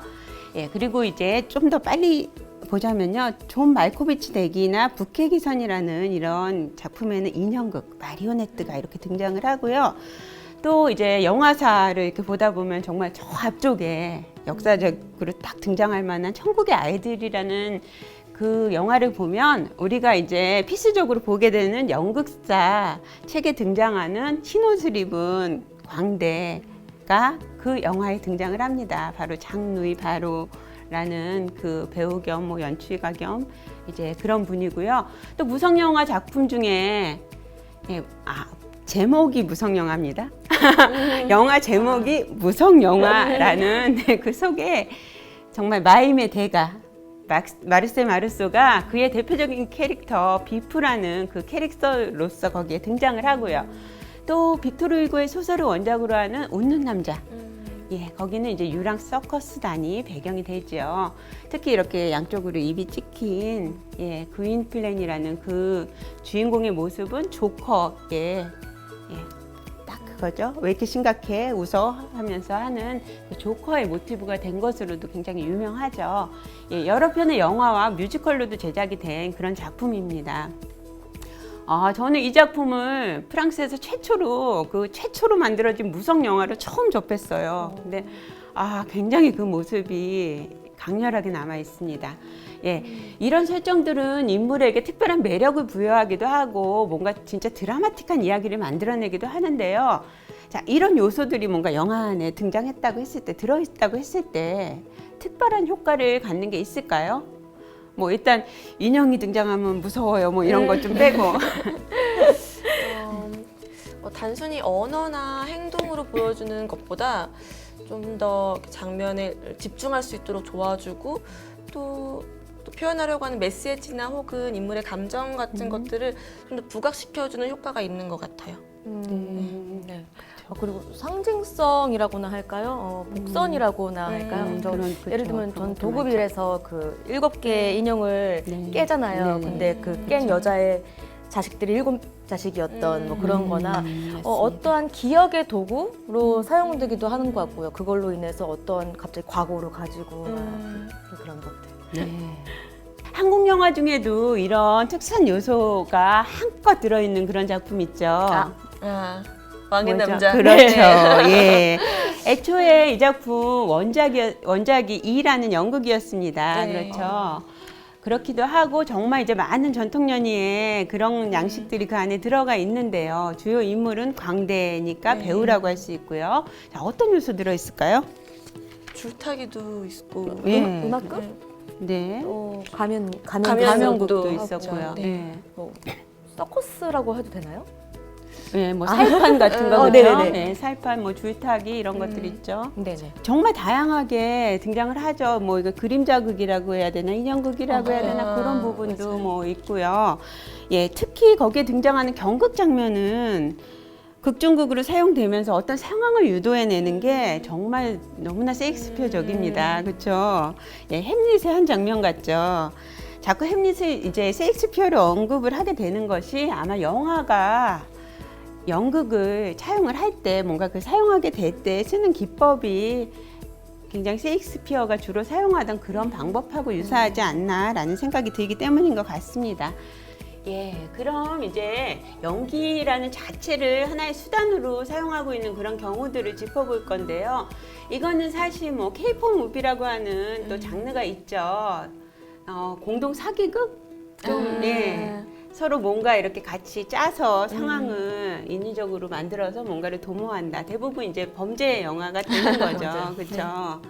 예, 그리고 이제 좀 더 빨리 보자면요. 존 말코비치 대기나 북해기선이라는 이런 작품에는 인형극, 마리오네트가 이렇게 등장을 하고요. 또 이제 영화사를 이렇게 보다 보면 정말 저 앞쪽에 역사적으로 딱 등장할 만한 천국의 아이들이라는 그 영화를 보면 우리가 이제 필수적으로 보게 되는 연극사 책에 등장하는 흰옷을 입은 광대가 그 영화에 등장을 합니다. 바로 장루이 바로라는 그 배우 겸 뭐 연출가 겸 이제 그런 분이고요. 또 무성영화 작품 중에 제목이 무성영화입니다. 영화 제목이 무성영화라는 그 속에 정말 마임의 대가 마르세 마르소가 그의 대표적인 캐릭터 비프라는 그 캐릭터로서 거기에 등장을 하고요. 또 빅토르 휴고의 소설을 원작으로 하는 웃는 남자. 예, 거기는 이제 유랑 서커스단이 배경이 되죠. 특히 이렇게 양쪽으로 입이 찍힌 그윈 플랜이라는 그 주인공의 모습은 조커의 딱 그거죠. 왜 이렇게 심각해 웃어 하면서 하는 그 조커의 모티브가 된 것으로도 굉장히 유명하죠. 예, 여러 편의 영화와 뮤지컬로도 제작이 된 그런 작품입니다. 저는 이 작품을 프랑스에서 최초로 만들어진 무성 영화로 처음 접했어요. 근데 굉장히 그 모습이 강렬하게 남아 있습니다. 예, 이런 설정들은 인물에게 특별한 매력을 부여하기도 하고 뭔가 진짜 드라마틱한 이야기를 만들어내기도 하는데요. 자, 이런 요소들이 뭔가 영화 안에 등장했다고 했을 때, 들어있다고 했을 때 특별한 효과를 갖는 게 있을까요? 뭐 일단 인형이 등장하면 무서워요. 뭐 이런 것 좀 빼고. 단순히 언어나 행동으로 보여주는 것보다 좀 더 장면에 집중할 수 있도록 도와주고 또 표현하려고 하는 메시지나 혹은 인물의 감정 같은 것들을 좀 더 부각시켜주는 효과가 있는 것 같아요. 네. 그리고 상징성이라고나 할까요? 복선이라고나 할까요? 예를 들면 전 도구빌에서 그 7개의 인형을 깨잖아요. 근데 그 깬 여자의 자식들이 7자식이었던 뭐 그런 거나 어떠한 기억의 도구로 사용되기도 하는 것 같고요. 그걸로 인해서 어떤 갑자기 과거로 가지고 그런 것들. 네. 한국 영화 중에도 이런 특수한 요소가 한껏 들어있는 그런 작품 있죠. 왕의 뭐죠? 남자. 그렇죠. 예. 애초에 이 작품 원작이 이라는 연극이었습니다. 그렇죠. 그렇기도 하고 정말 이제 많은 전통 연희의 그런 양식들이 그 안에 들어가 있는데요. 주요 인물은 광대니까 배우라고 할 수 있고요. 자, 어떤 요소 들어 있을까요? 줄타기도 있고. 음악극? 네. 또 가면곡도 있었고요. 네. 뭐 서커스라고 해도 되나요? 네, 뭐 살판 같은 거 그렇죠? 네네네. 네, 살판, 뭐 줄타기 이런 것들 있죠. 네네. 정말 다양하게 등장을 하죠. 뭐 이거 그림자극이라고 해야 되나, 인형극이라고 해야 되나 그런 부분도 맞아요. 뭐 있고요. 예, 특히 거기에 등장하는 경극 장면은 극중극으로 사용되면서 어떤 상황을 유도해내는 게 정말 너무나 셰익스피어적입니다. 그렇죠? 예, 햄릿의 한 장면 같죠. 자꾸 햄릿을 이제 셰익스피어를 언급을 하게 되는 것이 아마 영화가 연극을 차용을 할 때 뭔가 그 사용하게 될 때 쓰는 기법이 굉장히 셰익스피어가 주로 사용하던 그런 방법하고 유사하지 않나라는 생각이 들기 때문인 것 같습니다. 예, 그럼 이제 연기라는 자체를 하나의 수단으로 사용하고 있는 그런 경우들을 짚어볼 건데요. 이거는 사실 뭐 K-pop 무비라고 하는 또 장르가 있죠. 공동 사기극? 좀, 예. 서로 뭔가 이렇게 같이 짜서 상황을 인위적으로 만들어서 뭔가를 도모한다. 대부분 이제 범죄 영화가 되는 거죠. 그렇죠?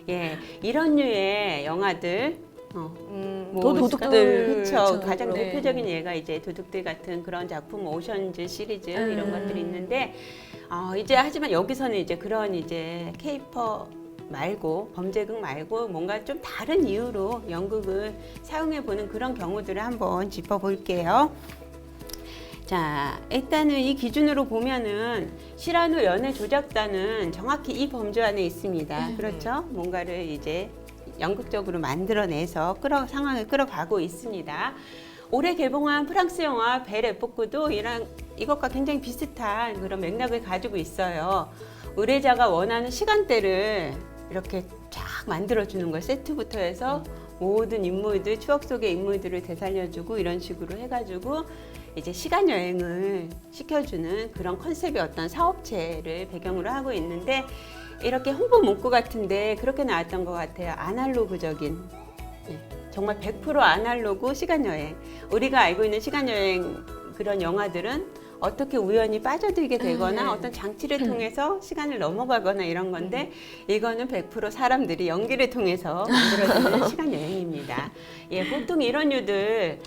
예, 이런 류의 영화들, 뭐 도둑들. 그렇죠. 가장 대표적인 예가 이제 도둑들 같은 그런 작품, 오션즈 시리즈 이런 것들이 있는데, 이제 하지만 여기서는 이제 그런 이제 K-pop 말고 범죄극 말고 뭔가 좀 다른 이유로 연극을 사용해 보는 그런 경우들을 한번 짚어볼게요. 자, 일단은 이 기준으로 보면은 시라노 연애 조작단은 정확히 이 범주 안에 있습니다. 그렇죠? 뭔가를 이제 연극적으로 만들어내서 상황을 끌어가고 있습니다. 올해 개봉한 프랑스 영화 벨 에포크도 이것과 굉장히 비슷한 그런 맥락을 가지고 있어요. 의뢰자가 원하는 시간대를 이렇게 쫙 만들어주는 걸 세트부터 해서 모든 인물들, 추억 속의 인물들을 되살려주고 이런 식으로 해가지고 이제 시간 여행을 시켜주는 그런 컨셉의 어떤 사업체를 배경으로 하고 있는데 이렇게 홍보 문구 같은데 그렇게 나왔던 것 같아요. 아날로그적인. 정말 100% 아날로그 시간 여행. 우리가 알고 있는 시간 여행 그런 영화들은 어떻게 우연히 빠져들게 되거나 어떤 장치를 통해서 시간을 넘어가거나 이런 건데 이거는 100% 사람들이 연기를 통해서 만들어지는 시간 여행입니다. 예, 보통 이런 류들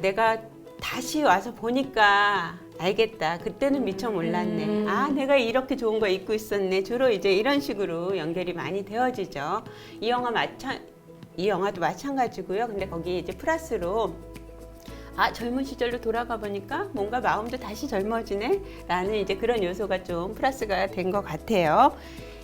내가 다시 와서 보니까 알겠다. 그때는 미처 몰랐네. 내가 이렇게 좋은 거 잊고 있었네. 주로 이제 이런 식으로 연결이 많이 되어지죠. 이 영화도 마찬가지고요. 근데 거기 이제 플러스로 젊은 시절로 돌아가 보니까 뭔가 마음도 다시 젊어지네 라는 이제 그런 요소가 좀 플러스가 된 것 같아요.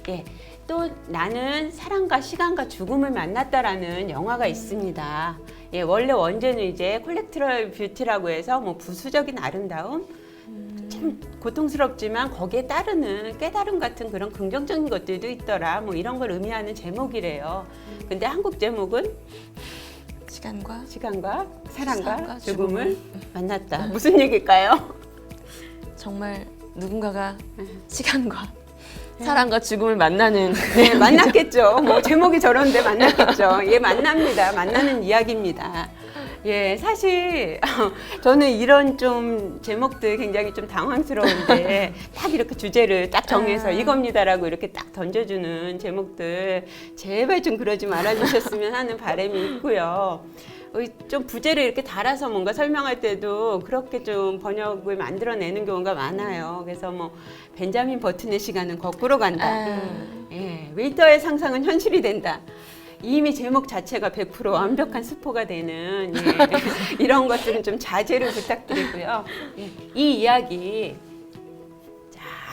예, 또 나는 사랑과 시간과 죽음을 만났다라는 영화가 있습니다. 예, 원래 원제는 이제 콜렉트럴 뷰티라고 해서 뭐 부수적인 아름다움, 참 고통스럽지만 거기에 따르는 깨달음 같은 그런 긍정적인 것들도 있더라. 뭐 이런 걸 의미하는 제목이래요. 근데 한국 제목은 시간과 사랑과 죽음을 만났다. 무슨 얘기일까요? 정말 누군가가 시간과 사랑과 죽음을 만나는 네, 만났겠죠. 뭐 제목이 저런데 만났겠죠. 예, 만나는 이야기입니다. 예, 사실 저는 이런 좀 제목들 굉장히 좀 당황스러운데 딱 이렇게 주제를 딱 정해서 이겁니다라고 이렇게 딱 던져주는 제목들 제발 좀 그러지 말아주셨으면 하는 바람이 있고요. 좀 부제를 이렇게 달아서 뭔가 설명할 때도 그렇게 좀 번역을 만들어내는 경우가 많아요. 그래서 뭐 벤자민 버튼의 시간은 거꾸로 간다. 예, 웨이터의 상상은 현실이 된다. 이미 제목 자체가 100% 완벽한 스포가 되는 이런 것들은 좀 자제를 부탁드리고요. 이 이야기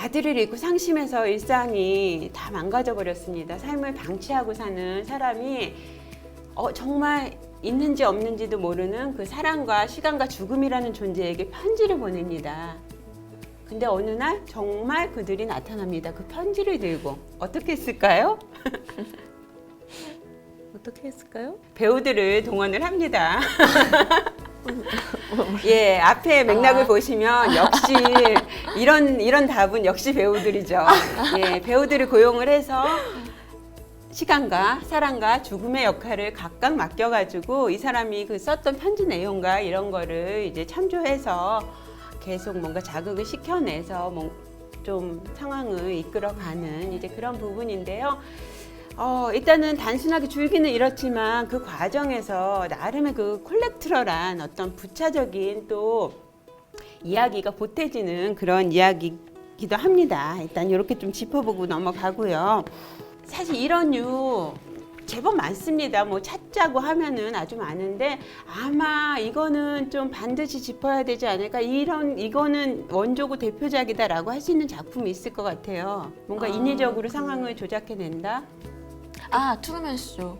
아들을 잃고 상심해서 일상이 다 망가져 버렸습니다. 삶을 방치하고 사는 사람이 정말 있는지 없는지도 모르는 그 사랑과 시간과 죽음이라는 존재에게 편지를 보냅니다. 근데 어느 날 정말 그들이 나타납니다. 그 편지를 들고 어떻게 했을까요? 어떻게 했을까요? 배우들을 동원을 합니다. 예, 앞에 맥락을 보시면 역시 이런 답은 역시 배우들이죠. 예, 배우들을 고용을 해서 시간과 사랑과 죽음의 역할을 각각 맡겨가지고 이 사람이 그 썼던 편지 내용과 이런 거를 이제 참조해서 계속 뭔가 자극을 시켜내서 좀 상황을 이끌어가는 이제 그런 부분인데요. 일단은 단순하게 줄기는 이렇지만 그 과정에서 나름의 그 콜렉트럴한 어떤 부차적인 또 이야기가 보태지는 그런 이야기이기도 합니다. 일단 이렇게 좀 짚어보고 넘어가고요. 사실 이런 류 제법 많습니다. 뭐 찾자고 하면은 아주 많은데 아마 이거는 좀 반드시 짚어야 되지 않을까. 이거는 원조고 대표작이다라고 할 수 있는 작품이 있을 것 같아요. 뭔가 인위적으로 상황을 조작해낸다. 트루먼 쇼.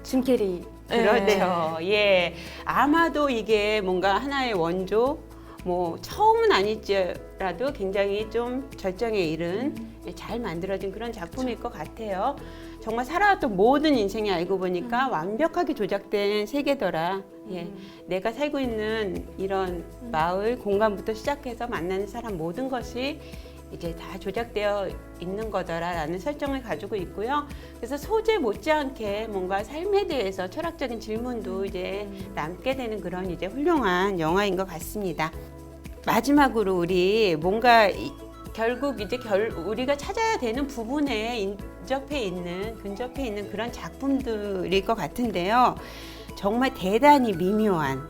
짐 캐리. 그러네요. 예, 아마도 이게 뭔가 하나의 원조, 뭐 처음은 아니지라도 굉장히 좀 절정에 이른 잘 만들어진 그런 작품일 것 같아요. 정말 살아왔던 모든 인생이 알고 보니까 완벽하게 조작된 세계더라. 예, 내가 살고 있는 이런 마을 공간부터 시작해서 만나는 사람 모든 것이 이제 다 조작되어 있는 거더라라는 설정을 가지고 있고요. 그래서 소재 못지않게 뭔가 삶에 대해서 철학적인 질문도 이제 남게 되는 그런 이제 훌륭한 영화인 것 같습니다. 마지막으로 우리 뭔가 결국 이제 우리가 찾아야 되는 부분에 근접해 있는 그런 작품들일 것 같은데요. 정말 대단히 미묘한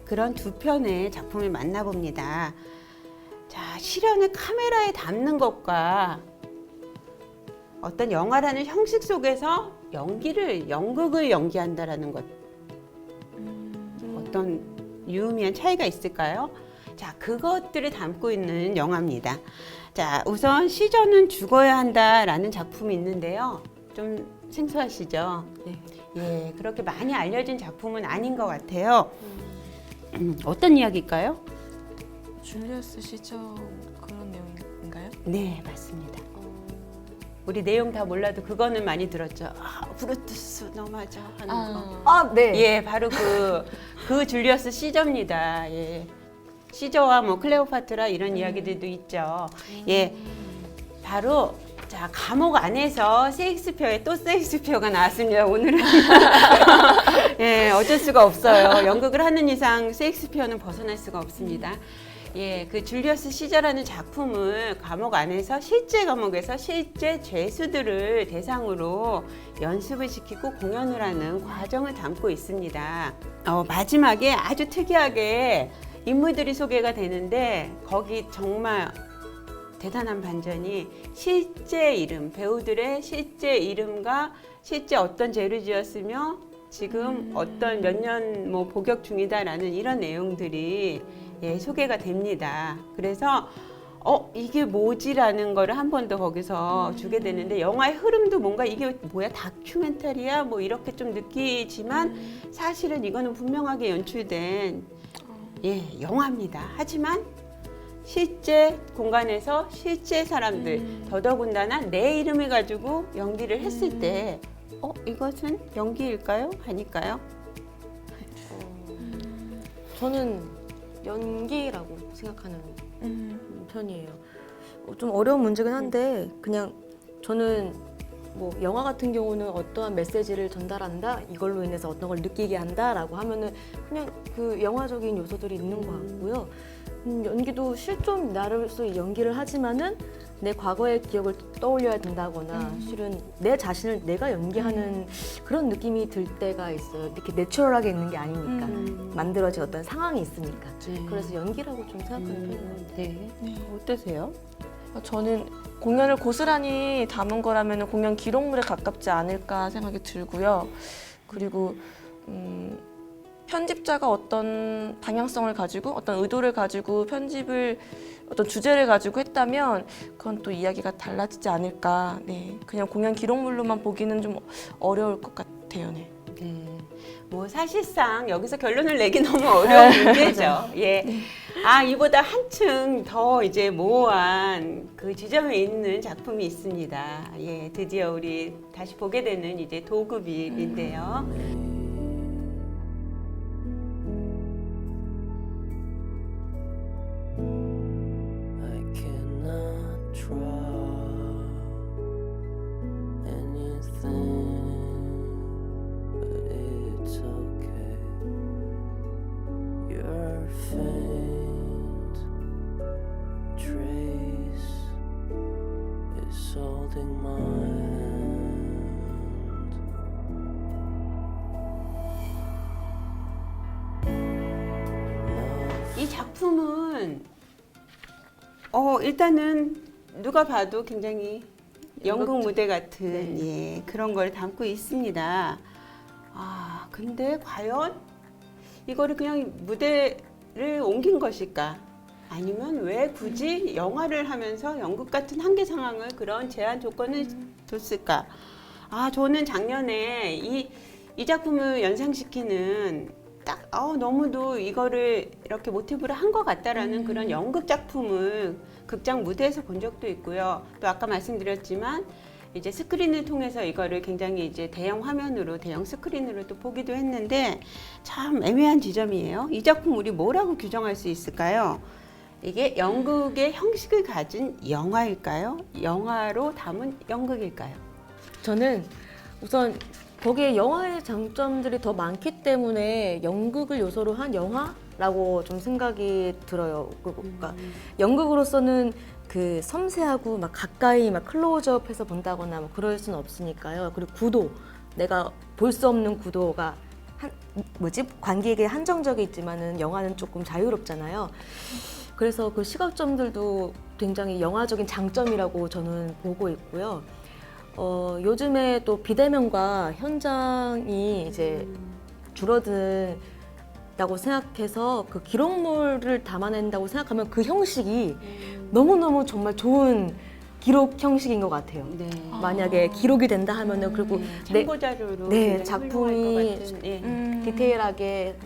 그런 두 편의 작품을 만나봅니다. 자, 시련을 카메라에 담는 것과 어떤 영화라는 형식 속에서 연극을 연기한다라는 것, 어떤 유의미한 차이가 있을까요? 자, 그것들을 담고 있는 영화입니다. 자, 우선 시전은 죽어야 한다라는 작품이 있는데요. 좀 생소하시죠? 네. 예, 그렇게 많이 알려진 작품은 아닌 것 같아요. 어떤 이야기일까요? 줄리어스 시저 그런 내용인가요? 네, 맞습니다. 우리 내용 다 몰라도 그거는 많이 들었죠. 아, 브루투스 너무하죠 하는 거. 아, 네. 예, 바로 그 줄리어스 시저입니다. 예. 시저와 뭐 클레오파트라 이런 이야기들도 있죠. 예, 바로 자 감옥 안에서 셰익스피어의 또 셰익스피어가 나왔습니다. 오늘은 예, 어쩔 수가 없어요. 연극을 하는 이상 셰익스피어는 벗어날 수가 없습니다. 예, 그 줄리어스 시저라는 작품을 감옥 안에서 실제 감옥에서 실제 죄수들을 대상으로 연습을 시키고 공연을 하는 과정을 담고 있습니다. 마지막에 아주 특이하게 인물들이 소개가 되는데 거기 정말 대단한 반전이 실제 이름, 배우들의 실제 이름과 실제 어떤 죄를 지었으며 지금 어떤 몇 년 뭐 복역 중이다라는 이런 내용들이 예, 소개가 됩니다. 그래서 이게 뭐지라는 거를 한 번 더 거기서 주게 되는데 영화의 흐름도 뭔가 이게 뭐야 다큐멘터리야 뭐 이렇게 좀 느끼지만 사실은 이거는 분명하게 연출된 예, 영화입니다. 하지만 실제 공간에서 실제 사람들 더더군다나 내 이름을 가지고 연기를 했을 때 이것은 연기일까요? 아닐까요? 저는 연기라고 생각하는 편이에요. 좀 어려운 문제긴 한데 그냥 저는 뭐 영화 같은 경우는 어떠한 메시지를 전달한다 이걸로 인해서 어떤 걸 느끼게 한다라고 하면은 그냥 그 영화적인 요소들이 있는 것 같고요. 연기도 실존 나로서 연기를 하지만은 내 과거의 기억을 떠올려야 된다거나 실은 내 자신을 내가 연기하는 그런 느낌이 들 때가 있어요. 이렇게 내추럴하게 있는 게 아니니까 만들어진 어떤 상황이 있으니까. 네. 그래서 연기라고 좀 생각하는 편이에요. 네. 어떠세요? 저는 공연을 고스란히 담은 거라면 공연 기록물에 가깝지 않을까 생각이 들고요. 그리고 편집자가 어떤 방향성을 가지고 어떤 의도를 가지고 편집을 어떤 주제를 가지고 했다면 그건 또 이야기가 달라지지 않을까. 네, 그냥 공연 기록물로만 보기는 좀 어려울 것 같아요. 네. 네. 뭐 사실상 여기서 결론을 내기 너무 어려운 문제죠. 예. 이보다 한층 더 이제 모호한 그 지점에 있는 작품이 있습니다. 예, 드디어 우리 다시 보게 되는 이제 도급입인데요. I cannot draw anything, but it's okay. Your faint trace is holding my hand. 이 작품은 일단은 누가 봐도 굉장히 연극 무대 같은 예, 그런 걸 담고 있습니다. 근데 과연 이거를 그냥 무대를 옮긴 것일까? 아니면 왜 굳이 영화를 하면서 연극 같은 한계 상황을 그런 제한 조건을 뒀을까? 저는 작년에 이 작품을 연상시키는 딱 너무도 이거를 이렇게 모티브를 한 것 같다라는 그런 연극 작품을 극장 무대에서 본 적도 있고요. 또 아까 말씀드렸지만 이제 스크린을 통해서 이거를 굉장히 이제 대형 화면으로 대형 스크린으로 또 보기도 했는데 참 애매한 지점이에요. 이 작품 우리 뭐라고 규정할 수 있을까요? 이게 연극의 형식을 가진 영화일까요? 영화로 담은 연극일까요? 저는 우선 거기에 영화의 장점들이 더 많기 때문에 연극을 요소로 한 영화라고 좀 생각이 들어요. 그러니까 연극으로서는 그 섬세하고 막 가까이 막 클로즈업해서 본다거나 뭐 그럴 수는 없으니까요. 그리고 구도, 내가 볼 수 없는 구도가 관객에게 한정적이 있지만은 영화는 조금 자유롭잖아요. 그래서 그 시각점들도 굉장히 영화적인 장점이라고 저는 보고 있고요. 요즘에 또 비대면과 현장이 이제 줄어든다고 생각해서 그 기록물을 담아낸다고 생각하면 그 형식이 너무너무 정말 좋은 기록 형식인 것 같아요. 네. 만약에 기록이 된다 하면은 그리고 참고 자료로 네, 굉장히 작품이 훌륭할 것 같은, 예. 디테일하게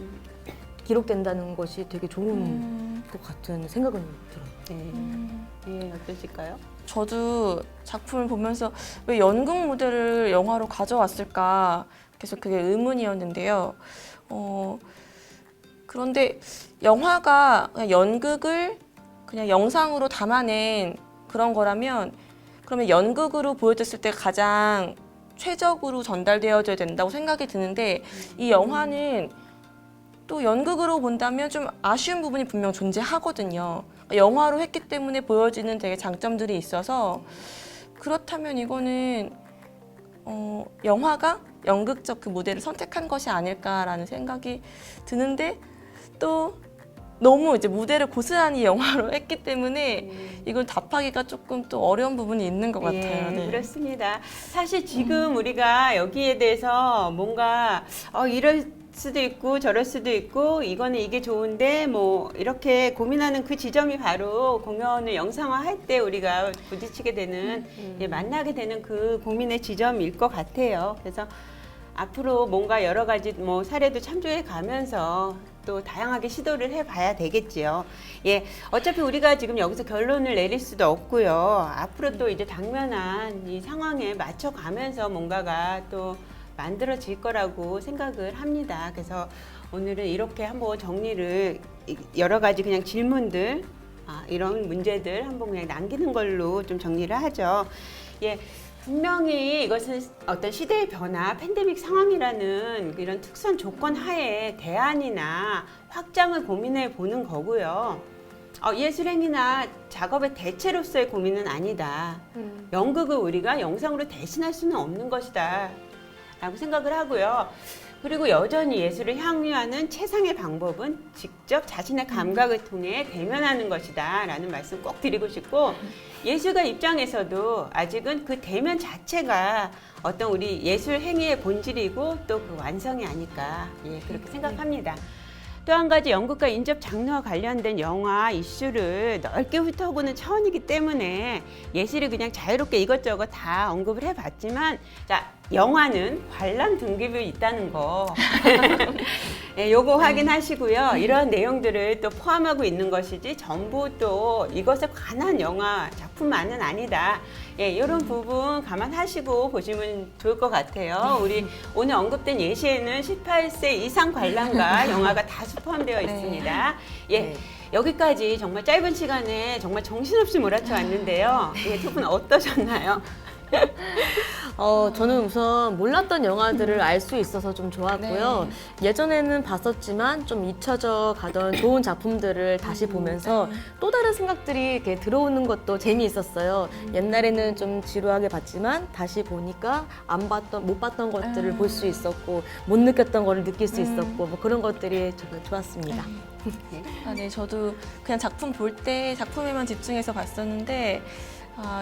기록된다는 것이 되게 좋은 것 같은 생각은 들어요. 네. 예, 어떠실까요? 저도 작품을 보면서 왜 연극 무대를 영화로 가져왔을까 계속 그게 의문이었는데요. 그런데 영화가 그냥 연극을 그냥 영상으로 담아낸 그런 거라면 그러면 연극으로 보여줬을 때 가장 최적으로 전달되어져야 된다고 생각이 드는데 이 영화는 또 연극으로 본다면 좀 아쉬운 부분이 분명 존재하거든요. 영화로 했기 때문에 보여지는 되게 장점들이 있어서 그렇다면 이거는 영화가 연극적 그 무대를 선택한 것이 아닐까라는 생각이 드는데 또 너무 이제 무대를 고스란히 영화로 했기 때문에 이걸 답하기가 조금 또 어려운 부분이 있는 것 같아요. 예, 네. 그렇습니다. 사실 지금 우리가 여기에 대해서 뭔가 이럴 수도 있고 저럴 수도 있고 이거는 이게 좋은데 뭐 이렇게 고민하는 그 지점이 바로 공연을 영상화할 때 우리가 부딪히게 되는 예, 만나게 되는 그 고민의 지점일 것 같아요. 그래서 앞으로 뭔가 여러 가지 뭐 사례도 참조해 가면서 또 다양하게 시도를 해봐야 되겠지요. 예, 어차피 우리가 지금 여기서 결론을 내릴 수도 없고요. 앞으로 또 이제 당면한 이 상황에 맞춰가면서 뭔가가 또 만들어질 거라고 생각을 합니다. 그래서 오늘은 이렇게 한번 정리를 여러 가지 그냥 질문들, 이런 문제들 한번 그냥 남기는 걸로 좀 정리를 하죠. 예. 분명히 이것은 어떤 시대의 변화, 팬데믹 상황이라는 이런 특수한 조건 하에 대안이나 확장을 고민해 보는 거고요. 예술행위나 작업의 대체로서의 고민은 아니다. 연극을 우리가 영상으로 대신할 수는 없는 것이다. 라고 생각을 하고요. 그리고 여전히 예술을 향유하는 최상의 방법은 직접 자신의 감각을 통해 대면하는 것이다 라는 말씀 꼭 드리고 싶고 예술가 입장에서도 아직은 그 대면 자체가 어떤 우리 예술 행위의 본질이고 또 그 완성이 아닐까 그렇게 생각합니다. 또 한 가지 연극과 인접 장르와 관련된 영화 이슈를 넓게 훑어보는 차원이기 때문에 예술이 그냥 자유롭게 이것저것 다 언급을 해봤지만 자 영화는 관람 등급이 있다는 거 네, 요거 확인하시고요. 이러한 내용들을 또 포함하고 있는 것이지 전부 또 이것에 관한 영화 작품만은 아니다. 예, 이런 부분 감안하시고 보시면 좋을 것 같아요. 우리 오늘 언급된 예시에는 18세 이상 관람가 영화가 다수 포함되어 있습니다. 예. 네. 여기까지 정말 짧은 시간에 정말 정신없이 몰아쳐 왔는데요. 예, 두 분 어떠셨나요? 저는 우선 몰랐던 영화들을 알 수 있어서 좀 좋았고요. 예전에는 봤었지만 좀 잊혀져 가던 좋은 작품들을 다시 보면서 또 다른 생각들이 이렇게 들어오는 것도 재미있었어요. 옛날에는 좀 지루하게 봤지만 다시 보니까 못 봤던 것들을 볼 수 있었고 못 느꼈던 거를 느낄 수 있었고 뭐 그런 것들이 정말 좋았습니다. 네, 저도 그냥 작품 볼 때 작품에만 집중해서 봤었는데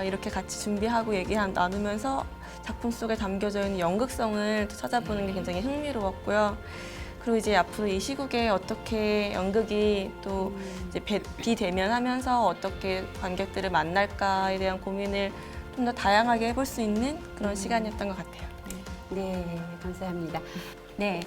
이렇게 같이 준비하고 나누면서 작품 속에 담겨져 있는 연극성을 또 찾아보는 게 굉장히 흥미로웠고요. 그리고 이제 앞으로 이 시국에 어떻게 연극이 또 이제 비대면하면서 어떻게 관객들을 만날까에 대한 고민을 좀 더 다양하게 해볼 수 있는 그런 시간이었던 것 같아요. 네, 감사합니다. 네,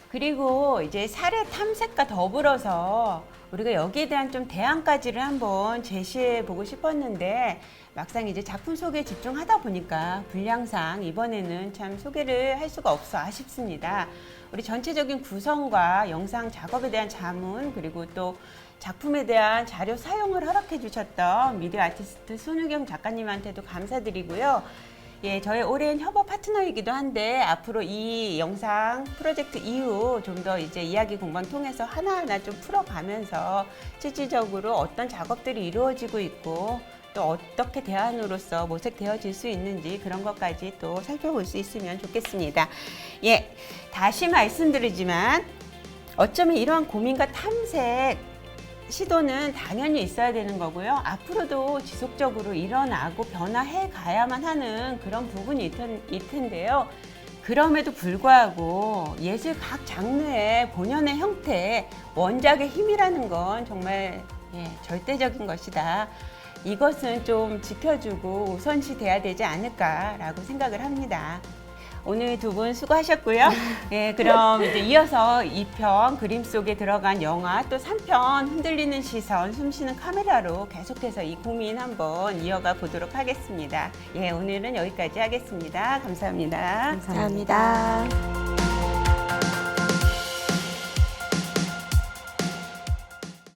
그리고 이제 사례 탐색과 더불어서 우리가 여기에 대한 좀 대안까지를 한번 제시해 보고 싶었는데 막상 이제 작품 소개에 집중하다 보니까 분량상 이번에는 참 소개를 할 수가 없어 아쉽습니다. 우리 전체적인 구성과 영상 작업에 대한 자문 그리고 또 작품에 대한 자료 사용을 허락해 주셨던 미디어 아티스트 손유경 작가님한테도 감사드리고요. 예, 저의 오랜 협업 파트너이기도 한데 앞으로 이 영상 프로젝트 이후 좀 더 이제 이야기 공방 통해서 하나하나 좀 풀어가면서 실질적으로 어떤 작업들이 이루어지고 있고 또 어떻게 대안으로서 모색되어질 수 있는지 그런 것까지 또 살펴볼 수 있으면 좋겠습니다. 예, 다시 말씀드리지만 어쩌면 이러한 고민과 탐색 시도는 당연히 있어야 되는 거고요. 앞으로도 지속적으로 일어나고 변화해 가야만 하는 그런 부분이 있을 텐데요. 그럼에도 불구하고 예술 각 장르의 본연의 형태, 원작의 힘이라는 건 정말 절대적인 것이다. 이것은 좀 지켜주고 우선시 돼야 되지 않을까라고 생각을 합니다. 오늘 두 분 수고하셨고요. 예, 그럼 이제 이어서 2편 그림 속에 들어간 영화 또 3편 흔들리는 시선, 숨쉬는 카메라로 계속해서 이 고민 한번 이어가 보도록 하겠습니다. 예, 오늘은 여기까지 하겠습니다. 감사합니다. 감사합니다.